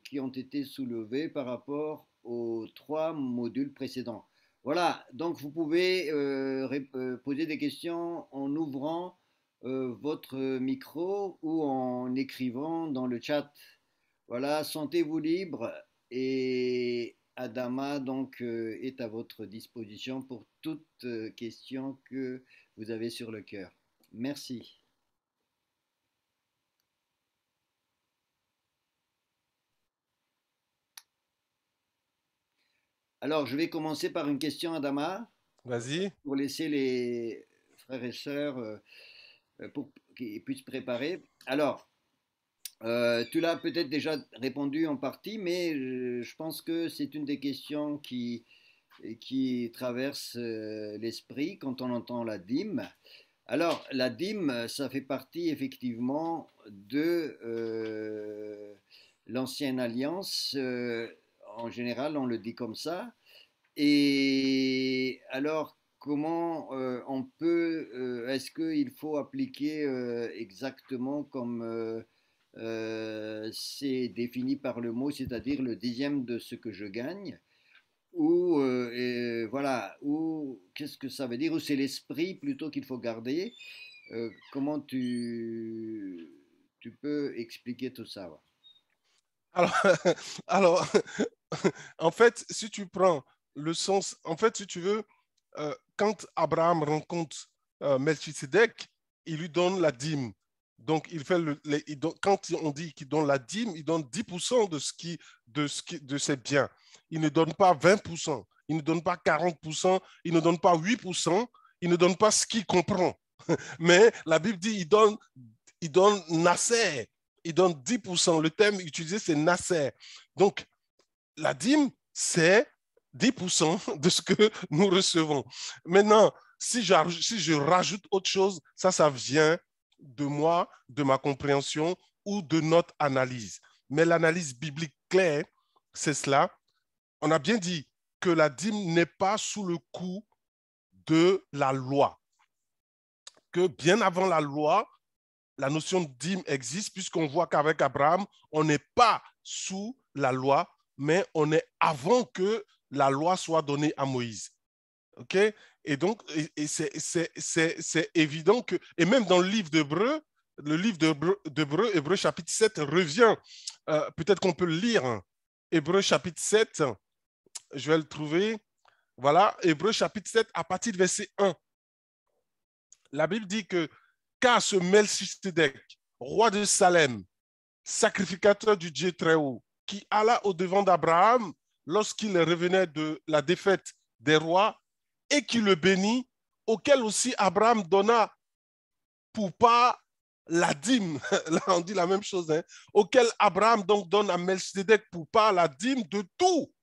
qui ont été soulevés par rapport aux trois modules précédents. Voilà, donc vous pouvez poser des questions en ouvrant votre micro ou en écrivant dans le chat. Voilà, sentez-vous libre et Adama donc est à votre disposition pour toute question que vous avez sur le cœur. Merci. Alors, je vais commencer par une question, Adama, Vas-y. pour laisser les frères et sœurs pour qu'ils puissent préparer. Alors, tu l'as peut-être déjà répondu en partie, mais je pense que c'est une des questions qui traverse l'esprit quand on entend la dîme. Alors, la dîme, ça fait partie effectivement de l'ancienne alliance. En général, on le dit comme ça. Et alors, comment on peut, est-ce qu'il faut appliquer exactement comme c'est défini par le mot, c'est-à-dire le dixième de ce que je gagne, ou voilà, ou qu'est-ce que ça veut dire, ou c'est l'esprit plutôt qu'il faut garder. Comment tu peux expliquer tout ça? Ouais. Alors, alors, en fait, si tu prends le sens, en fait, si tu veux, quand Abraham rencontre Melchisedec, il lui donne la dîme. Donc, il fait quand on dit qu'il donne la dîme, il donne 10% de ses biens. Il ne donne pas 20%, il ne donne pas 40%, il ne donne pas 8%, il ne donne pas ce qu'il comprend. Mais la Bible dit il donne Nasser, il donne 10%. Le terme utilisé, c'est Nasser. Donc, la dîme, c'est 10% de ce que nous recevons. Maintenant, si je rajoute autre chose, ça vient de moi, de ma compréhension ou de notre analyse. Mais l'analyse biblique claire, c'est cela. On a bien dit que la dîme n'est pas sous le coup de la loi. Que bien avant la loi, la notion de dîme existe puisqu'on voit qu'avec Abraham, on n'est pas sous la loi, mais on est avant que la loi soit donnée à Moïse. OK? Et donc, c'est évident que, et même dans le livre d'Hébreu, Hébreu chapitre 7 revient. Peut-être qu'on peut le lire. Hein. Hébreu chapitre 7, je vais le trouver. Voilà, Hébreu chapitre 7 à partir du verset 1. La Bible dit que car ce Melchisedec, roi de Salem, sacrificateur du Dieu très haut, qui alla au-devant d'Abraham lorsqu'il revenait de la défaite des rois et qui le bénit, auquel aussi Abraham donna pour part la dîme. Là, on dit la même chose, hein, auquel Abraham donc donne à Melchisedec pour part la dîme de tout.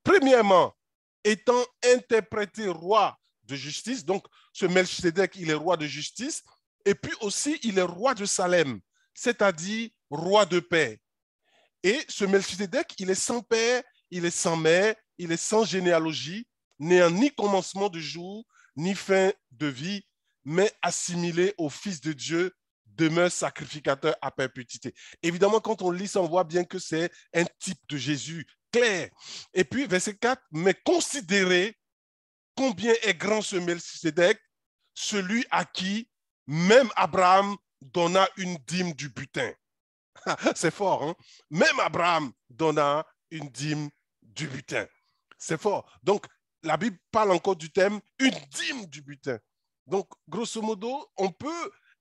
Premièrement, étant interprété roi de justice, donc ce Melchisedec, il est roi de justice, et puis aussi, il est roi de Salem, c'est-à-dire roi de paix. Et ce Melchisedec, il est sans père, il est sans mère, il est sans généalogie, n'ayant ni commencement de jour, ni fin de vie, mais assimilé au Fils de Dieu, demeure sacrificateur à perpétuité. Évidemment, quand on lit ça, on voit bien que c'est un type de Jésus clair. Et puis, verset 4, mais considérez combien est grand ce Melchisedec, celui à qui même Abraham donna une dîme du butin. C'est fort, hein? Même Abraham donna une dîme du butin. C'est fort. Donc, la Bible parle encore du thème une dîme du butin. Donc, grosso modo,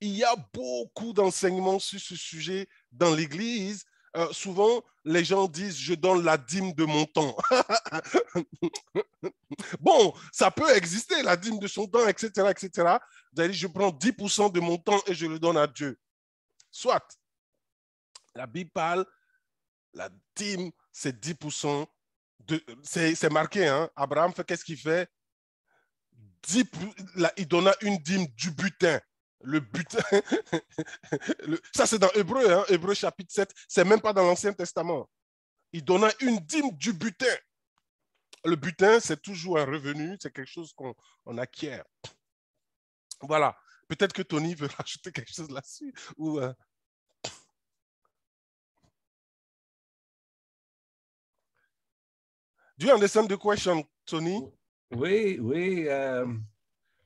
il y a beaucoup d'enseignements sur ce sujet dans l'Église, souvent, les gens disent, je donne la dîme de mon temps. Bon, ça peut exister, la dîme de son temps, etc., etc. Vous allez dire, je prends 10% de mon temps et je le donne à Dieu. Soit, la Bible parle, la dîme, c'est 10%. C'est marqué, hein? Abraham fait qu'est-ce qu'il fait? Il donna une dîme du butin. Le butin, ça c'est dans Hébreu, hein? Hébreu chapitre 7, c'est même pas dans l'Ancien Testament. Il donna une dîme du butin. Le butin, c'est toujours un revenu, c'est quelque chose qu'on acquiert. Voilà. Peut-être que Tony veut rajouter quelque chose là-dessus. Ou, Do you understand the question, Tony? We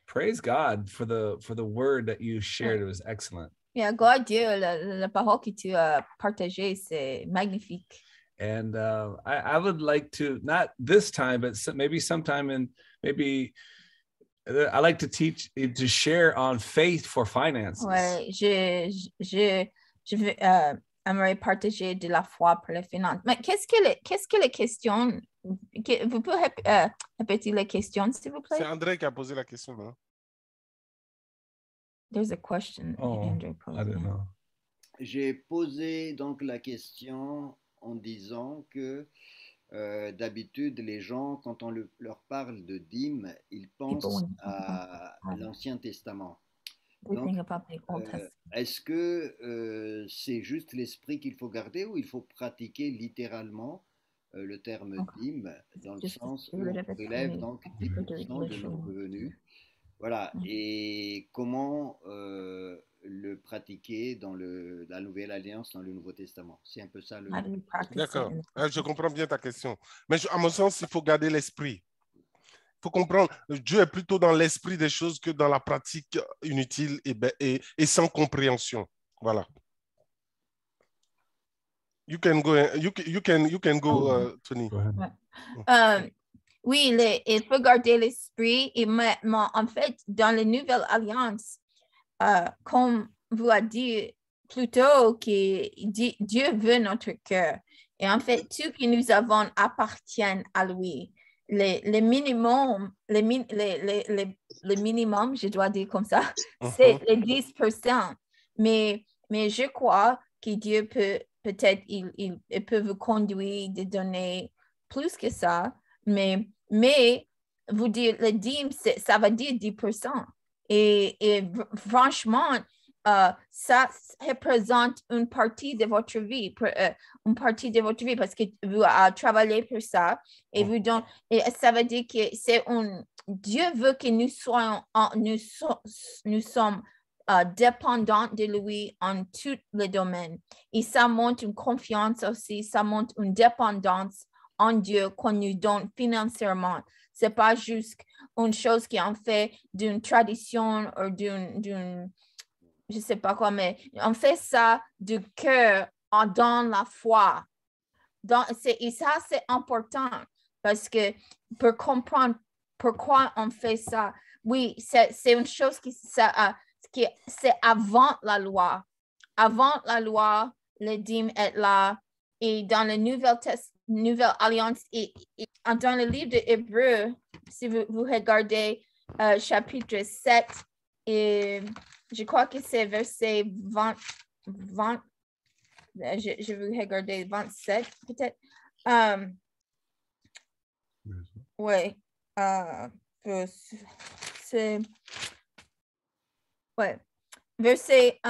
praise God for the word that you shared. It was excellent. Yeah, gloire à Dieu, la parole que tu as partagée, c'est magnifique. And I would like to, not this time, but maybe sometime in, maybe I like to teach, to share on faith for finances. Ouais, je veux, aimerais partager de la foi pour les finances. Mais qu'est-ce que les questions? Vous pouvez répéter les questions, s'il vous plaît? C'est André qui a posé la question. Hein? There's a question. Andrew posed. I don't know. J'ai posé donc la question en disant que d'habitude, les gens, quand on leur parle de dîmes, ils pensent à l'Ancien Testament. Donc, est-ce que c'est juste l'esprit qu'il faut garder ou il faut pratiquer littéralement le terme dîme dans le sens où on relève donc 10% de nos revenus? Voilà. Et comment le pratiquer dans la Nouvelle Alliance, dans le Nouveau Testament? C'est un peu ça le... D'accord. Je comprends bien ta question. Mais à mon sens, il faut garder l'esprit. Il faut comprendre, Dieu est plutôt dans l'esprit des choses que dans la pratique inutile et sans compréhension. Voilà. You can go, Tony. Go ahead. Oui, il faut garder l'esprit. Mais en fait, dans la Nouvelle Alliance, comme vous a dit plus tôt, que Dieu veut notre cœur. Et en fait, tout que nous avons appartient à lui. Le minimum, je dois dire comme ça, c'est les 10%. Mais je crois que Dieu peut-être il peut vous conduire de donner plus que ça. Mais vous dire, le dîme, ça va dire 10%. Et franchement, ça représente une partie de votre vie, parce que vous travaillez pour ça. Et ça veut dire que Dieu veut que nous sommes dépendants de lui en tous les domaines. Et ça montre une confiance aussi, ça montre une dépendance en Dieu qu'on nous donne financièrement. C'est pas juste une chose qui en fait d'une tradition ou d'une je sais pas quoi, mais on fait ça du cœur dans la foi. Et ça, c'est important parce que pour comprendre pourquoi on fait ça, oui, c'est une chose qui c'est avant la loi. Avant la loi, le dîme est là. Et dans la Nouvelle Alliance, et dans le livre de Hébreu, si vous regardez chapitre 7, et je crois que c'est verset 20 je vais regarder 27 peut-être. Oui, c'est ouais, verset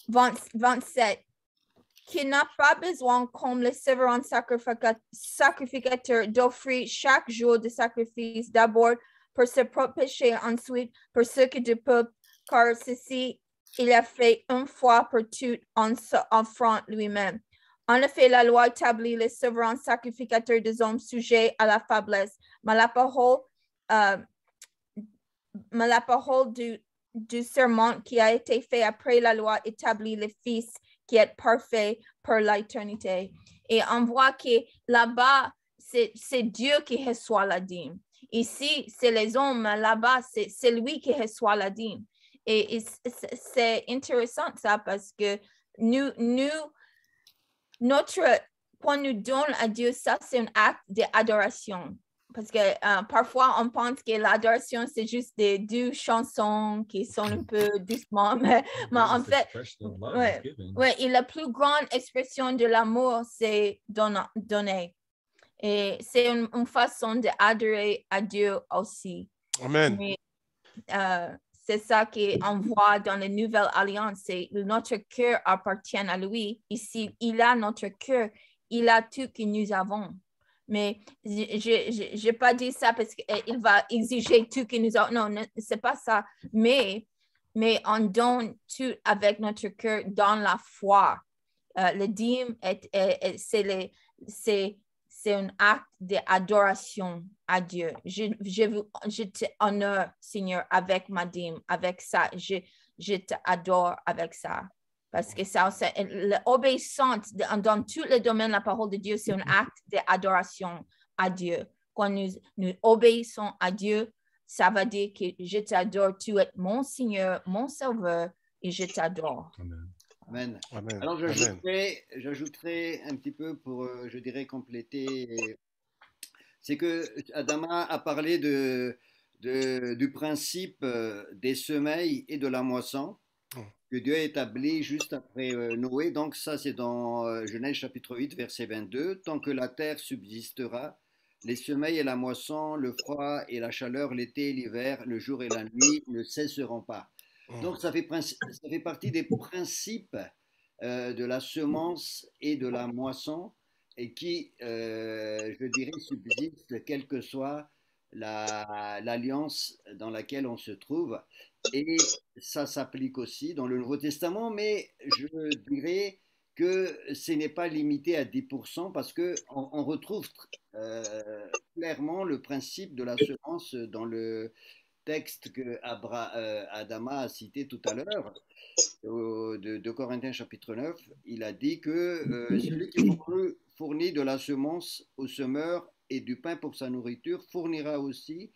27, qui n'a pas besoin, comme le souverain sacrificateur, d'offrir chaque jour de sacrifice, d'abord pour ses propres péchés, ensuite pour ceux qui du peuple, car ceci, il a fait une fois pour toutes en s'offrant lui-même. En effet, la loi établit le souverain sacrificateur des hommes sujets à la faiblesse, mais la parole du serment qui a été fait après la loi établit le Fils qui est parfait pour l'éternité. Et on voit que là-bas, c'est Dieu qui reçoit la dîme. Ici, c'est les hommes, là-bas, c'est lui qui reçoit la dîme. Et c'est intéressant ça parce que notre, quand nous donnons à Dieu, ça c'est un acte d'adoration. Parce que parfois on pense que l'adoration c'est juste des deux chansons qui sont un peu doucement, mais en fait, et la plus grande expression de l'amour c'est donner. Et c'est une façon d'adorer à Dieu aussi. Amen. Mais, c'est ça qu'on voit dans la nouvelle alliance, c'est notre cœur appartient à lui. Ici, il a notre cœur, il a tout que nous avons. Mais je n'ai pas dit ça parce qu'il va exiger tout que nous avons. Non, c'est pas ça. Mais on donne tout avec notre cœur dans la foi. Le dîme, c'est un acte d'adoration à Dieu. Je t'honore, Seigneur, avec ma dîme, avec ça. Je t'adore avec ça. Parce que ça, l'obéissance dans tous les domaines de la parole de Dieu, c'est un acte d'adoration à Dieu. Quand nous obéissons à Dieu, ça veut dire que je t'adore, tu es mon Seigneur, mon Sauveur, et je t'adore. Amen. Amen. Alors, j'ajouterai un petit peu pour, je dirais, compléter. C'est que Adama a parlé du principe des semeilles et de la moisson que Dieu a établi juste après Noé. Donc ça, c'est dans Genèse chapitre 8, verset 22. Tant que la terre subsistera, les semeilles et la moisson, le froid et la chaleur, l'été et l'hiver, le jour et la nuit ne cesseront pas. Donc ça fait partie des principes de la semence et de la moisson et qui, je dirais, subsistent quelle que soit l'alliance dans laquelle on se trouve. Et ça s'applique aussi dans le Nouveau Testament, mais je dirais que ce n'est pas limité à 10% parce qu'on retrouve clairement le principe de la semence dans le texte que Adama a cité tout à l'heure, de Corinthiens chapitre 9, il a dit que celui qui fournit de la semence au semeur et du pain pour sa nourriture fournira aussi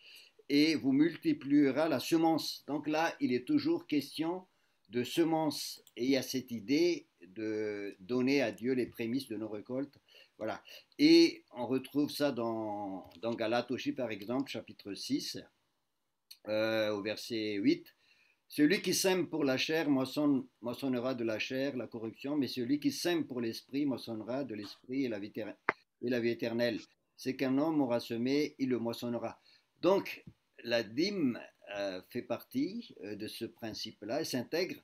et vous multipliera la semence. Donc là, il est toujours question de semence et il y a cette idée de donner à Dieu les prémices de nos récoltes. Voilà. Et on retrouve ça dans Galates aussi, par exemple, chapitre 6, au verset 8. Celui qui sème pour la chair moissonnera de la chair la corruption, mais celui qui sème pour l'esprit moissonnera de l'esprit et la vie éternelle. C'est qu'un homme aura semé, il le moissonnera. Donc, la dîme fait partie de ce principe-là et s'intègre,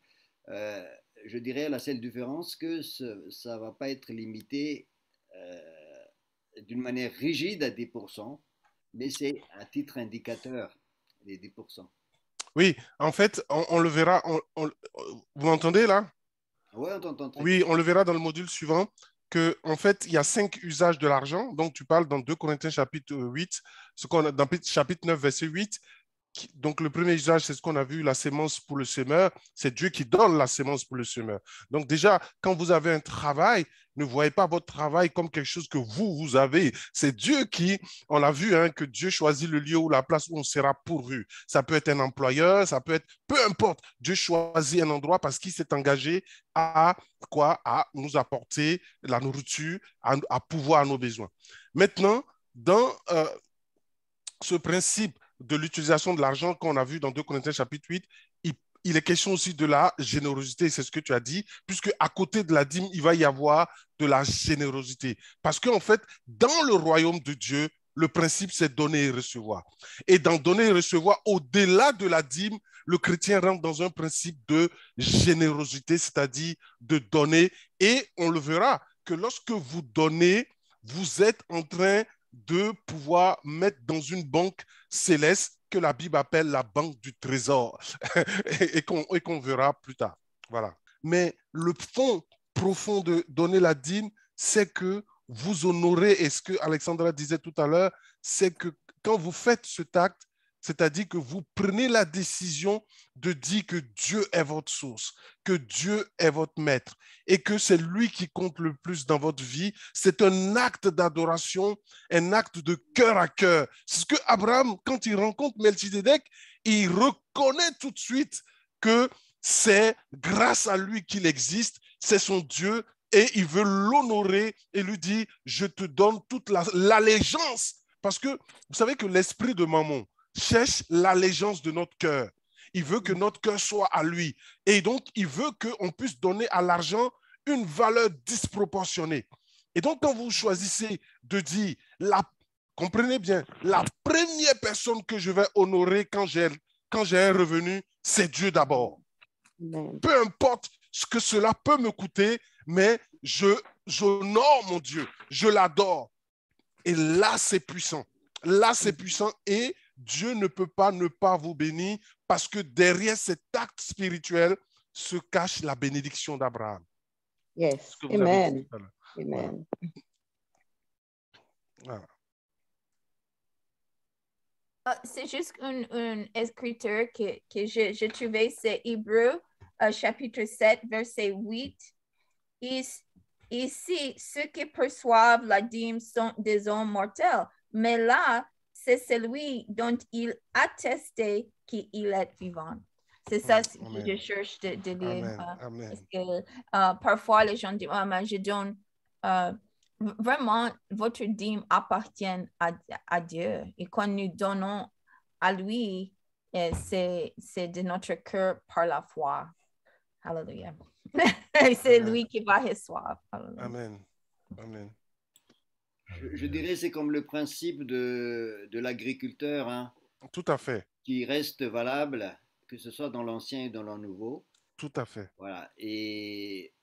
je dirais, à la seule différence que ça ne va pas être limité d'une manière rigide à 10%, mais c'est à titre indicateur, les 10%. Oui, en fait, on le verra. Vous m'entendez là? Oui, on t'entend très bien. Oui, on le verra dans le module suivant que en fait, il y a 5 usages de l'argent. Donc, tu parles dans 2 Corinthiens chapitre 8, dans chapitre 9, verset 8. Donc, le premier usage, c'est ce qu'on a vu, la sémence pour le semeur. C'est Dieu qui donne la sémence pour le semeur. Donc, déjà, quand vous avez un travail, ne voyez pas votre travail comme quelque chose que vous avez. C'est Dieu qui, on l'a vu, hein, que Dieu choisit le lieu ou la place où on sera pourvu. Ça peut être un employeur, ça peut être, peu importe. Dieu choisit un endroit parce qu'il s'est engagé à quoi? À nous apporter la nourriture, à pouvoir à nos besoins. Maintenant, dans ce principe de l'utilisation de l'argent qu'on a vu dans 2 Corinthiens chapitre 8, il est question aussi de la générosité, c'est ce que tu as dit, puisque à côté de la dîme, il va y avoir de la générosité. Parce qu'en fait, dans le royaume de Dieu, le principe, c'est donner et recevoir. Et dans donner et recevoir, au-delà de la dîme, le chrétien rentre dans un principe de générosité, c'est-à-dire de donner. Et on le verra que lorsque vous donnez, vous êtes en train de pouvoir mettre dans une banque céleste que la Bible appelle la banque du trésor et qu'on verra plus tard. Voilà. Mais le fond profond de donner la dîme, c'est que vous honorez, et ce que Alexandra disait tout à l'heure, c'est que quand vous faites cet acte, c'est-à-dire que vous prenez la décision de dire que Dieu est votre source, que Dieu est votre maître et que c'est lui qui compte le plus dans votre vie. C'est un acte d'adoration, un acte de cœur à cœur. C'est ce que Abraham, quand il rencontre Melchizedek, il reconnaît tout de suite que c'est grâce à lui qu'il existe, c'est son Dieu, et il veut l'honorer et lui dit, je te donne toute l'allégeance. Parce que vous savez que l'esprit de Mammon cherche l'allégeance de notre cœur. Il veut que notre cœur soit à lui. Et donc, il veut qu'on puisse donner à l'argent une valeur disproportionnée. Et donc, quand vous choisissez de dire, comprenez bien, la première personne que je vais honorer quand j'ai un revenu, c'est Dieu d'abord. Peu importe ce que cela peut me coûter, mais j'honore mon Dieu, je l'adore. Et là, c'est puissant. Là, c'est puissant et Dieu ne peut pas ne pas vous bénir parce que derrière cet acte spirituel se cache la bénédiction d'Abraham. Yes. Amen. Amen. Voilà. C'est juste une écriture que j'ai trouvé, c'est Hébreux, chapitre 7, verset 8. Ici, ceux qui perçoivent la dîme sont des hommes mortels, mais là, c'est celui dont il attestait qu'il est vivant. C'est ça que je cherche de lire. Parce que parfois, les gens disent, mais je donne... vraiment, votre dîme appartient à Dieu. Et quand nous donnons à lui, c'est de notre cœur par la foi. Hallelujah. C'est lui qui va recevoir. Amen. Amen. Je dirais c'est comme le principe de l'agriculteur. Hein, tout à fait. Qui reste valable, que ce soit dans l'ancien et dans le nouveau. Tout à fait. Voilà. Et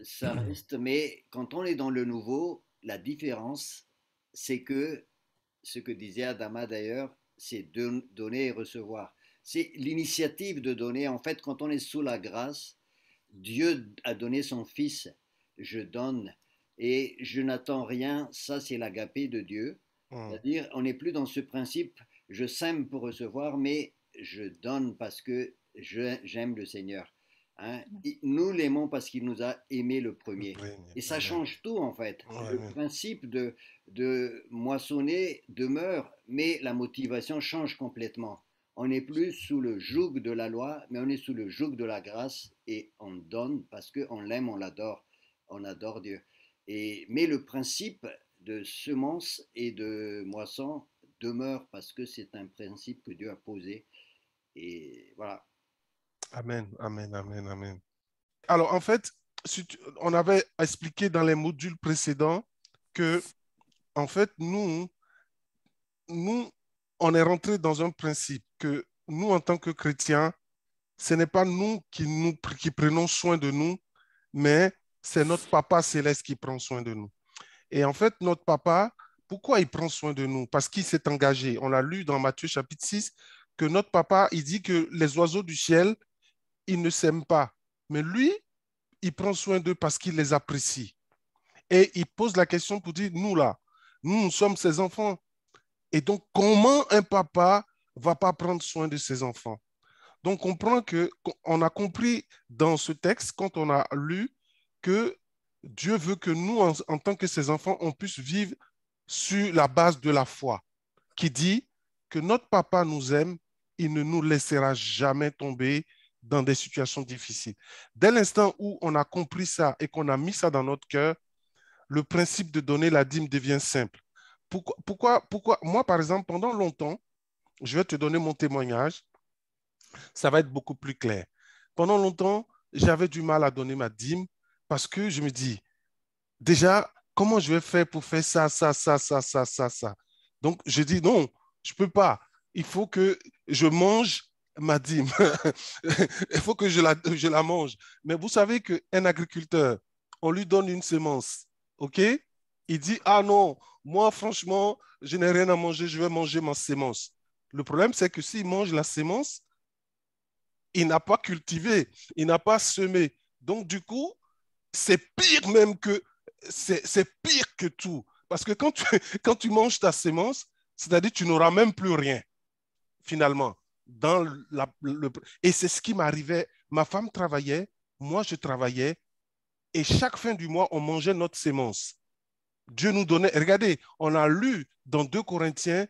ça reste, mais quand on est dans le nouveau, la différence, c'est que ce que disait Adama d'ailleurs, c'est de donner et recevoir. C'est l'initiative de donner. En fait, quand on est sous la grâce, Dieu a donné son Fils, je donne et je n'attends rien, ça c'est l'agapé de Dieu. C'est-à-dire, on n'est plus dans ce principe, je sème pour recevoir, mais je donne parce que j'aime le Seigneur. Hein? Nous l'aimons parce qu'il nous a aimé le premier. Et ça change tout en fait. Le principe de moissonner demeure, mais la motivation change complètement. On n'est plus sous le joug de la loi, mais on est sous le joug de la grâce et on donne parce qu'on l'aime, on l'adore, on adore Dieu. Mais le principe de semence et de moisson demeure parce que c'est un principe que Dieu a posé. Et voilà. Amen, amen, amen, amen. Alors, en fait, on avait expliqué dans les modules précédents que, en fait, nous, on est rentré dans un principe que nous, en tant que chrétiens, ce n'est pas nous qui prenons soin de nous, mais c'est notre Papa céleste qui prend soin de nous. Et en fait, notre Papa, pourquoi il prend soin de nous? Parce qu'il s'est engagé. On l'a lu dans Matthieu chapitre 6, que notre Papa, il dit que les oiseaux du ciel, ils ne s'aiment pas. Mais lui, il prend soin d'eux parce qu'il les apprécie. Et il pose la question pour dire, nous là, nous sommes ses enfants. Et donc, comment un papa ne va pas prendre soin de ses enfants? Donc, on a compris dans ce texte, quand on a lu, que Dieu veut que nous, en tant que ses enfants, on puisse vivre sur la base de la foi, qui dit que notre papa nous aime, il ne nous laissera jamais tomber dans des situations difficiles. Dès l'instant où on a compris ça et qu'on a mis ça dans notre cœur, le principe de donner la dîme devient simple. Pourquoi? Moi, par exemple, pendant longtemps, je vais te donner mon témoignage, ça va être beaucoup plus clair. Pendant longtemps, j'avais du mal à donner ma dîme parce que je me dis, déjà, comment je vais faire pour faire ça? Donc, je dis, non, je ne peux pas. Il faut que je mange ma dîme. Il faut que je la mange. Mais vous savez qu'un agriculteur, on lui donne une semence, OK? Il dit, ah non, moi, franchement, je n'ai rien à manger, je vais manger ma semence. Le problème, c'est que s'il mange la semence, il n'a pas cultivé, il n'a pas semé. Donc, du coup, c'est pire même que, c'est pire que tout. Parce que quand tu manges ta semence, c'est-à-dire que tu n'auras même plus rien, finalement. Et c'est ce qui m'arrivait. Ma femme travaillait, moi je travaillais, et chaque fin du mois, on mangeait notre semence. Dieu nous donnait, regardez, on a lu dans 2 Corinthiens,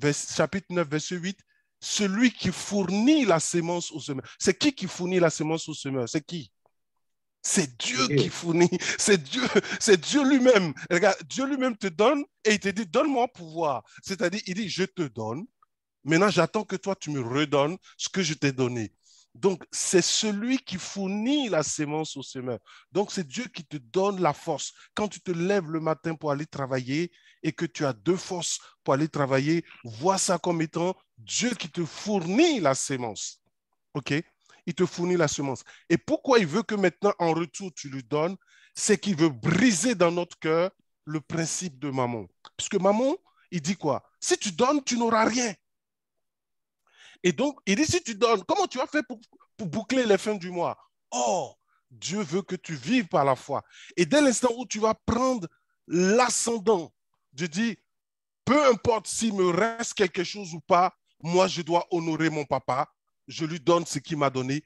chapitre 9, verset 8, celui qui fournit la sémence au semeur. C'est qui fournit la sémence au semeur? C'est qui? C'est Dieu qui fournit, c'est Dieu lui-même. Regarde, Dieu lui-même te donne et il te dit, donne-moi pouvoir. C'est-à-dire, il dit, je te donne. Maintenant, j'attends que toi, tu me redonnes ce que je t'ai donné. Donc, c'est celui qui fournit la sémence au semeur. Donc, c'est Dieu qui te donne la force. Quand tu te lèves le matin pour aller travailler et que tu as deux forces pour aller travailler, vois ça comme étant Dieu qui te fournit la sémence. OK? Il te fournit la semence. Et pourquoi il veut que maintenant, en retour, tu lui donnes? C'est qu'il veut briser dans notre cœur le principe de maman. Parce que maman, il dit quoi? Si tu donnes, tu n'auras rien. Et donc, il dit, si tu donnes, comment tu as fait pour boucler les fins du mois? Oh, Dieu veut que tu vives par la foi. Et dès l'instant où tu vas prendre l'ascendant, Dieu dit, peu importe s'il me reste quelque chose ou pas, moi, je dois honorer mon papa. Je lui donne ce qu'il m'a donné.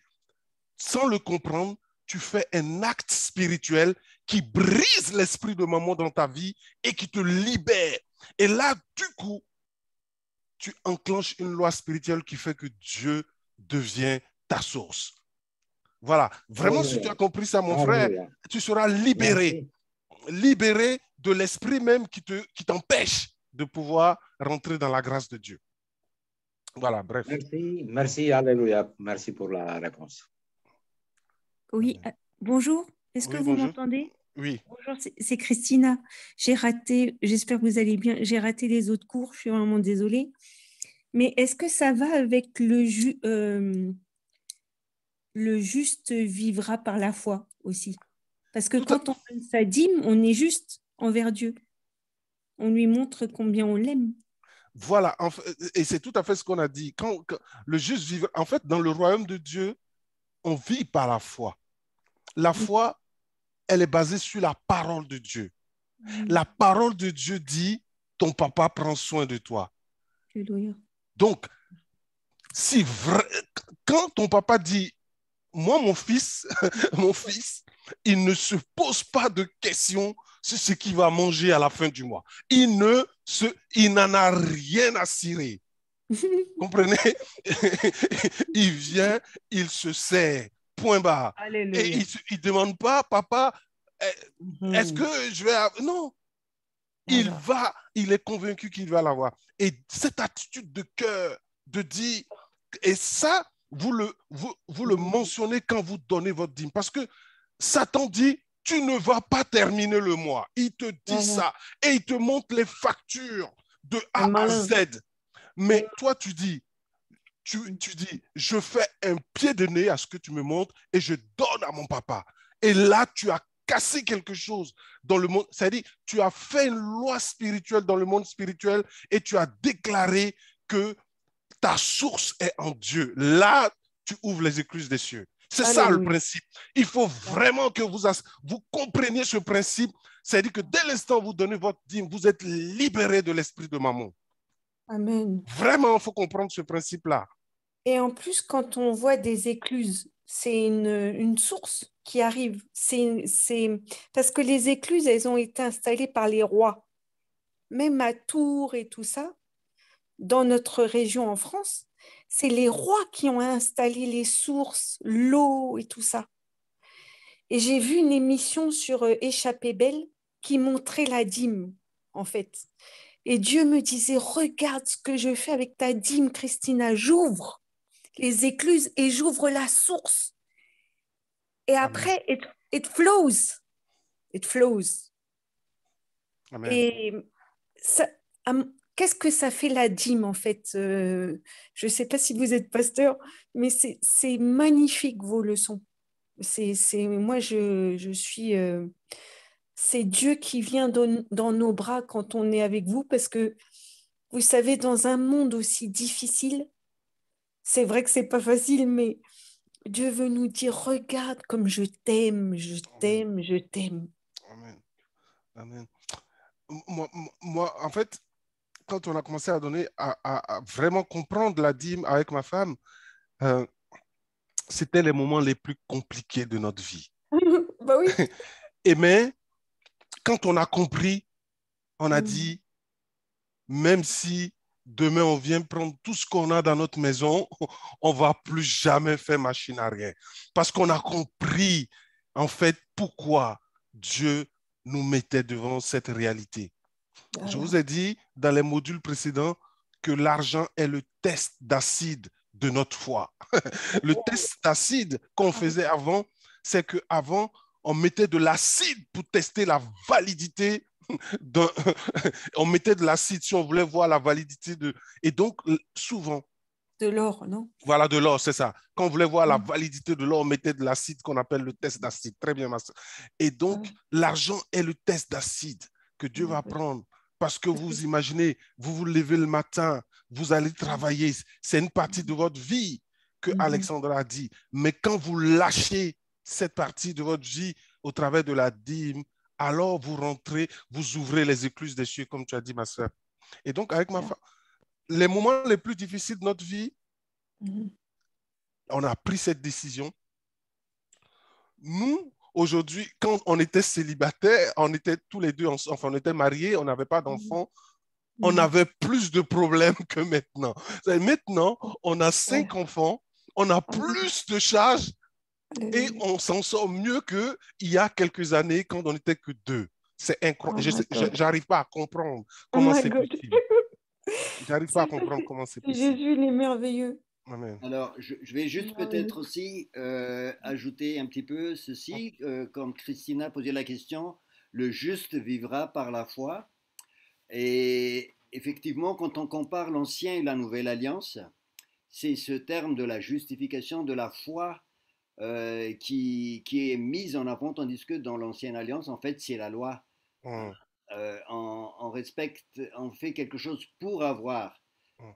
Sans le comprendre, tu fais un acte spirituel qui brise l'esprit de maman dans ta vie et qui te libère. Et là, du coup, tu enclenches une loi spirituelle qui fait que Dieu devient ta source. Voilà. Vraiment, si tu as compris ça, mon frère, tu seras libéré. Libéré de l'esprit même qui t'empêche de pouvoir rentrer dans la grâce de Dieu. Voilà, bref. Merci, alléluia. Merci pour la réponse. Oui, bonjour. Est-ce que vous m'entendez? Oui. Bonjour, c'est Christina. J'ai raté, j'espère que vous allez bien, j'ai raté les autres cours, je suis vraiment désolée. Mais est-ce que ça va avec le juste vivra par la foi aussi? Parce que quand on donne sa dîme, on est juste envers Dieu. On lui montre combien on l'aime. Voilà, et c'est tout à fait ce qu'on a dit. Quand le juste vivre, en fait, dans le royaume de Dieu, on vit par la foi. La foi, elle est basée sur la parole de Dieu. La parole de Dieu dit, ton papa prend soin de toi. Alléluia. Donc, quand ton papa dit, moi, mon fils, il ne se pose pas de questions sur ce qu'il va manger à la fin du mois. Il n'en a rien à cirer. Comprenez? Il vient, il se sert. Point barre. Alléluia. Et il ne demande pas, papa, est-ce que je vais... Non. Il est convaincu qu'il va l'avoir. Et cette attitude de cœur, de dire, et ça, vous le mentionnez quand vous donnez votre dîme. Parce que Satan dit, tu ne vas pas terminer le mois. Il te dit ça. Et il te montre les factures de A à Z. Mais toi, tu dis, je fais un pied de nez à ce que tu me montres et je donne à mon papa. Et là, tu as cassé quelque chose dans le monde. C'est-à-dire, tu as fait une loi spirituelle dans le monde spirituel et tu as déclaré que ta source est en Dieu. Là, tu ouvres les écluses des cieux. C'est ça le principe. Il faut vraiment que vous compreniez ce principe. C'est-à-dire que dès l'instant où vous donnez votre dîme, vous êtes libéré de l'esprit de maman. Amen. Vraiment, il faut comprendre ce principe-là. Et en plus, quand on voit des écluses, c'est une source qui arrive. Parce que les écluses, elles ont été installées par les rois. Même à Tours et tout ça, dans notre région en France, c'est les rois qui ont installé les sources, l'eau et tout ça. Et j'ai vu une émission sur Échappée Belle qui montrait la dîme, en fait. Et Dieu me disait, regarde ce que je fais avec ta dîme, Christina, j'ouvre les écluses et j'ouvre la source. Et après, it flows. It flows. Amen. Et ça, qu'est-ce que ça fait la dîme, en fait? Je ne sais pas si vous êtes pasteur, mais c'est magnifique, vos leçons. Moi, je suis... c'est Dieu qui vient dans nos bras quand on est avec vous, parce que, vous savez, dans un monde aussi difficile, c'est vrai que c'est pas facile, mais Dieu veut nous dire, regarde comme je t'aime, je t'aime, je t'aime. Amen. Amen. Moi, en fait, quand on a commencé à donner, à vraiment comprendre la dîme avec ma femme, c'était les moments les plus compliqués de notre vie. Bah oui. Et mais, quand on a compris, on a dit, même si demain on vient prendre tout ce qu'on a dans notre maison, on ne va plus jamais faire machine arrière. Parce qu'on a compris, en fait, pourquoi Dieu nous mettait devant cette réalité. Je vous ai dit dans les modules précédents que l'argent est le test d'acide de notre foi. Le test d'acide qu'on faisait avant, c'est qu'avant, on mettait de l'acide pour tester la validité. On mettait de l'acide si on voulait voir la validité de... Et donc, souvent... De l'or, non? Voilà, de l'or, c'est ça. Quand on voulait voir la validité de l'or, on mettait de l'acide qu'on appelle le test d'acide. Très bien, master. Et donc, l'argent est le test d'acide que Dieu va prendre. Parce que vous imaginez, vous vous levez le matin, vous allez travailler. C'est une partie de votre vie que Alexandra a dit. Mais quand vous lâchez cette partie de votre vie au travers de la dîme, alors vous rentrez, vous ouvrez les écluses des cieux, comme tu as dit, ma soeur. Et donc, avec ma femme, les moments les plus difficiles de notre vie, on a pris cette décision. Nous, aujourd'hui, quand on était célibataires, on était tous les deux, enfin, on était mariés, on n'avait pas d'enfants, on avait plus de problèmes que maintenant. Maintenant, on a 5 enfants, on a plus de charges et on s'en sort mieux qu'il y a quelques années quand on n'était que 2. C'est incroyable. J'arrive pas à comprendre comment c'est possible. J'arrive pas à comprendre comment c'est possible. Jésus, il est merveilleux. Amen. Alors, je vais juste peut-être aussi ajouter un petit peu ceci, comme Christina posait la question, le juste vivra par la foi. Et effectivement, quand on compare l'Ancien et la Nouvelle Alliance, c'est ce terme de la justification de la foi qui est mise en avant, tandis que dans l'Ancienne Alliance, en fait, c'est la loi. On respecte, on fait quelque chose pour avoir.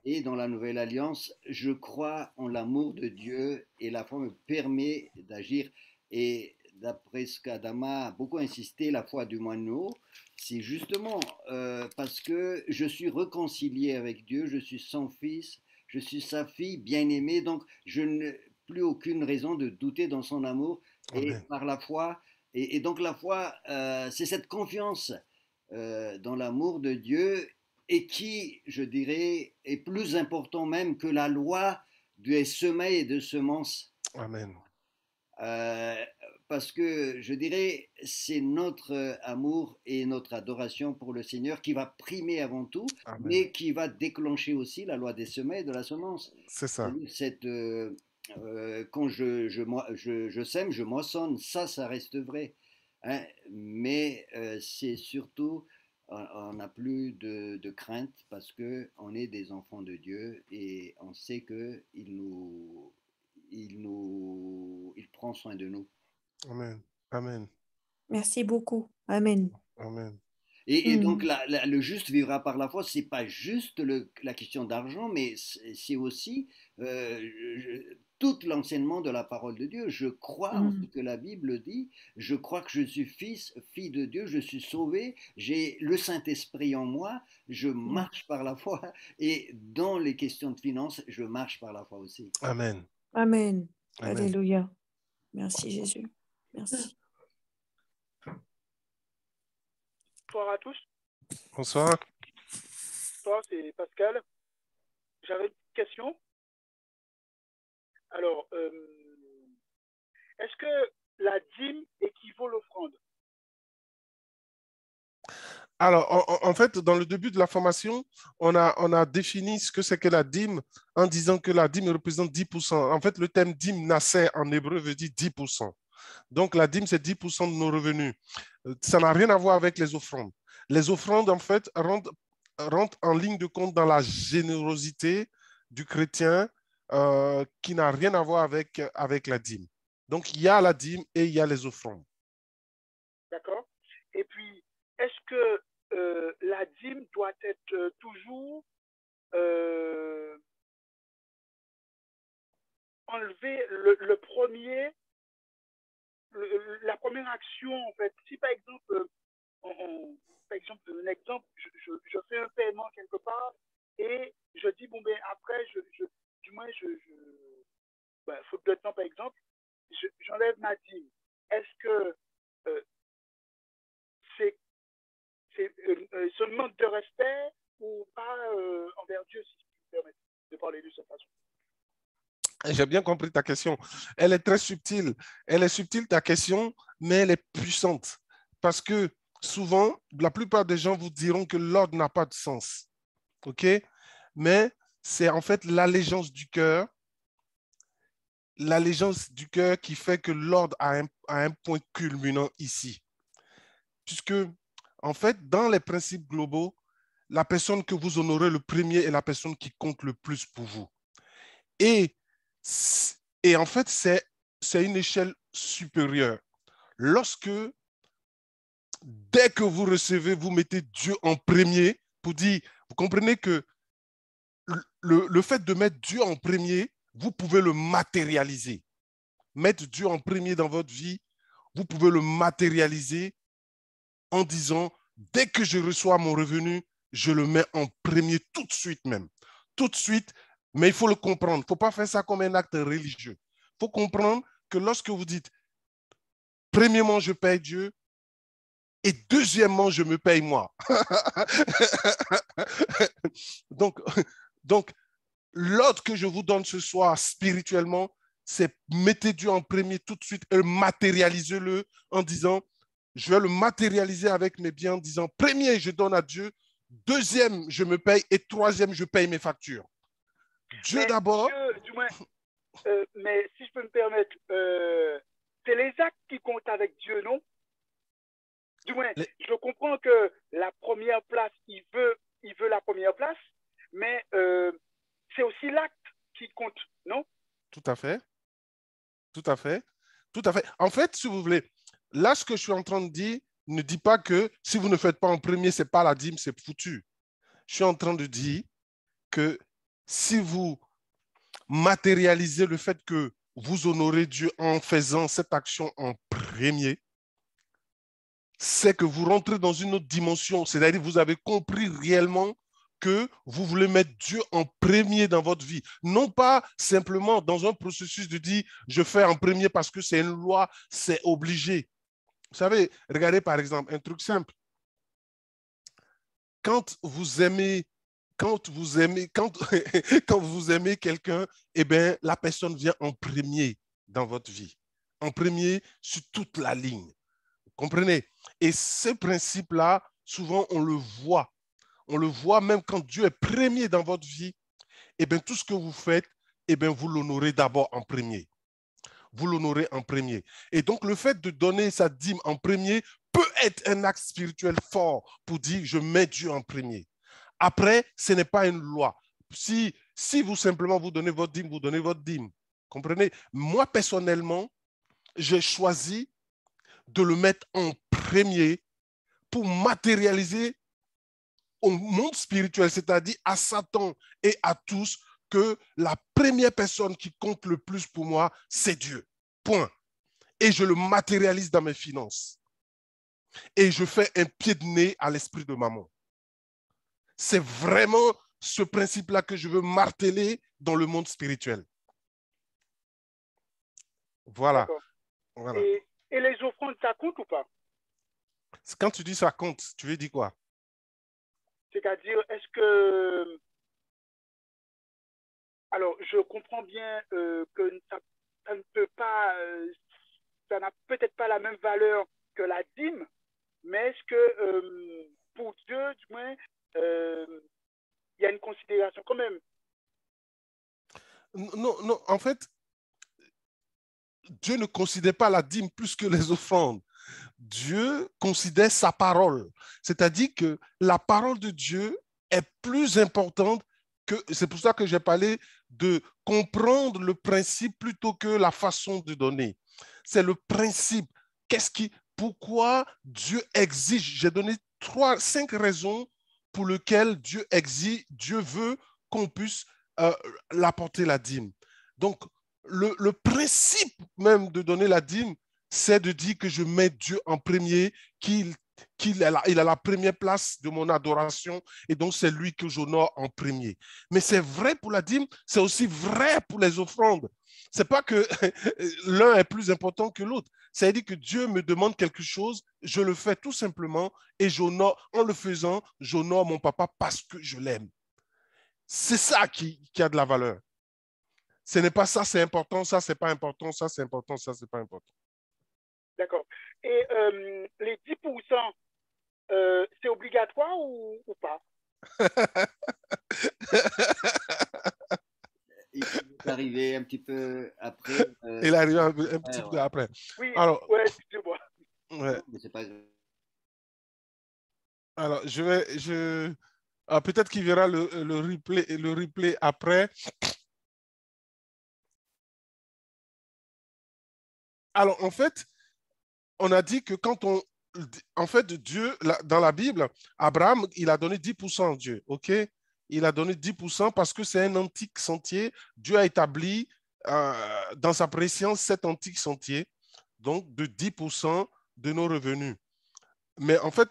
Et dans la Nouvelle Alliance, je crois en l'amour de Dieu et la foi me permet d'agir. Et d'après ce qu'Adama a beaucoup insisté, la foi du moineau, c'est justement parce que je suis réconcilié avec Dieu, je suis son fils, je suis sa fille bien-aimée, donc je n'ai plus aucune raison de douter dans son amour. Et par la foi, et donc la foi, c'est cette confiance dans l'amour de Dieu et qui, je dirais, est plus important même que la loi des semets et de semences. Amen. Parce que, je dirais, c'est notre amour et notre adoration pour le Seigneur qui va primer avant tout, mais qui va déclencher aussi la loi des semets et de la semence. C'est ça. Quand je sème, je moissonne, ça reste vrai. Hein, mais c'est surtout... on n'a plus de crainte parce qu'on est des enfants de Dieu et on sait qu'il prend soin de nous. Amen. Amen. Merci beaucoup. Amen. Amen. Et donc, le juste vivra par la foi, ce n'est pas juste la question d'argent, mais c'est aussi tout l'enseignement de la parole de Dieu. Je crois en ce que la Bible dit, je crois que je suis fille de Dieu, je suis sauvé, j'ai le Saint-Esprit en moi, je marche par la foi, et dans les questions de finances, je marche par la foi aussi. Amen. Amen. Alléluia. Merci Jésus. Merci. Bonsoir à tous. Bonsoir. Bonsoir, c'est Pascal. J'avais une question. Alors, est-ce que la dîme équivaut l'offrande? Alors, en fait, dans le début de la formation, on a défini ce que c'est que la dîme en disant que la dîme représente 10%. En fait, le terme dîme nasser en hébreu veut dire 10%. Donc, la dîme, c'est 10% de nos revenus. Ça n'a rien à voir avec les offrandes. Les offrandes, en fait, rentrent en ligne de compte dans la générosité du chrétien qui n'a rien à voir avec la dîme. Donc, il y a la dîme et il y a les offrandes. D'accord. Et puis, est-ce que la dîme doit être toujours enlever le premier, la première action, en fait? Si par exemple, par exemple, un exemple, je fais un paiement quelque part et je dis, bon, ben après, du moins, faute de temps, par exemple, j'enlève ma dîme. Est-ce que c'est ce manque de respect ou pas envers Dieu, si je peux me permettre de parler de cette façon. J'ai bien compris ta question. Elle est très subtile. Elle est subtile, ta question, mais elle est puissante. Parce que souvent, la plupart des gens vous diront que l'ordre n'a pas de sens. OK? Mais c'est en fait l'allégeance du cœur qui fait que l'ordre a un point culminant ici. Puisque, en fait, dans les principes globaux, la personne que vous honorez le premier est la personne qui compte le plus pour vous. Et en fait, c'est une échelle supérieure. Dès que vous recevez, vous mettez Dieu en premier pour dire, vous comprenez que le fait de mettre Dieu en premier, vous pouvez le matérialiser. Mettre Dieu en premier dans votre vie, vous pouvez le matérialiser en disant, dès que je reçois mon revenu, je le mets en premier tout de suite même. Tout de suite, mais il faut le comprendre. Il ne faut pas faire ça comme un acte religieux. Il faut comprendre que lorsque vous dites, premièrement, je paye Dieu, et deuxièmement, je me paye moi. Donc, l'ordre que je vous donne ce soir spirituellement, c'est mettez Dieu en premier tout de suite et matérialisez-le en disant, je vais le matérialiser avec mes biens en disant, premier, je donne à Dieu, deuxième, je me paye et troisième, je paye mes factures. Dieu d'abord. Mais si je peux me permettre, c'est les actes qui comptent avec Dieu, non? Du moins, je comprends que la première place, il veut la première place, mais c'est aussi l'acte qui compte, non? Tout à fait. Tout à fait. Tout à fait. En fait, si vous voulez, là, ce que je suis en train de dire, ne dit pas que si vous ne faites pas en premier, ce n'est pas la dîme, c'est foutu. Je suis en train de dire que si vous matérialisez le fait que vous honorez Dieu en faisant cette action en premier, c'est que vous rentrez dans une autre dimension, c'est-à-dire que vous avez compris réellement que vous voulez mettre Dieu en premier dans votre vie. Non pas simplement dans un processus de dire je fais en premier parce que c'est une loi, c'est obligé. Vous savez, regardez par exemple un truc simple. Quand vous aimez quelqu'un, eh bien, la personne vient en premier dans votre vie. En premier sur toute la ligne. Vous comprenez? Et ce principe-là, souvent, on le voit. On le voit même quand Dieu est premier dans votre vie. Eh bien, tout ce que vous faites, eh bien, vous l'honorez d'abord en premier. Vous l'honorez en premier. Et donc, le fait de donner sa dîme en premier peut être un acte spirituel fort pour dire je mets Dieu en premier. Après, ce n'est pas une loi. Si vous simplement vous donnez votre dîme, vous donnez votre dîme. Comprenez? Moi, personnellement, j'ai choisi de le mettre en premier pour matérialiser au monde spirituel, c'est-à-dire à Satan et à tous, que la première personne qui compte le plus pour moi, c'est Dieu. Point. Et je le matérialise dans mes finances. Et je fais un pied de nez à l'esprit de maman. C'est vraiment ce principe-là que je veux marteler dans le monde spirituel. Voilà. Voilà. Et les offrandes, ça compte ou pas? Quand tu dis ça compte, tu veux dire quoi? C'est-à-dire, est-ce que... Alors, je comprends bien que ça ne peut pas... ça n'a peut-être pas la même valeur que la dîme, mais est-ce que pour Dieu, du moins, il y a une considération quand même? Non, en fait, Dieu ne considère pas la dîme plus que les offrandes. Dieu considère sa parole. C'est-à-dire que la parole de Dieu est plus importante que... C'est pour ça que j'ai parlé de comprendre le principe plutôt que la façon de donner. C'est le principe. Pourquoi Dieu exige? J'ai donné 5 raisons pour lesquelles Dieu exige, Dieu veut qu'on puisse l'apporter la dîme. Donc, le principe même de donner la dîme, c'est de dire que je mets Dieu en premier, qu'il il a la première place de mon adoration et donc c'est lui que j'honore en premier. Mais c'est vrai pour la dîme, c'est aussi vrai pour les offrandes. C'est pas que l'un est plus important que l'autre. C'est-à-dire que Dieu me demande quelque chose, je le fais tout simplement et j'honore, en le faisant, j'honore mon papa parce que je l'aime. C'est ça qui a de la valeur. Ce n'est pas ça, c'est important, ça, c'est pas important, ça, c'est important, ça, c'est pas important. D'accord. Et les 10%, c'est obligatoire ou pas? Il est arrivé un petit peu après. Il est arrivé un petit peu après. Oui, alors, ouais, excusez-moi. Ouais. Mais c'est pas grave. Alors, peut-être qu'il verra le replay après. Alors, en fait, on a dit que en fait, Dieu, dans la Bible, Abraham, il a donné 10% à Dieu, ok? Il a donné 10% parce que c'est un antique sentier. Dieu a établi dans sa préscience cet antique sentier, donc de 10% de nos revenus. Mais en fait,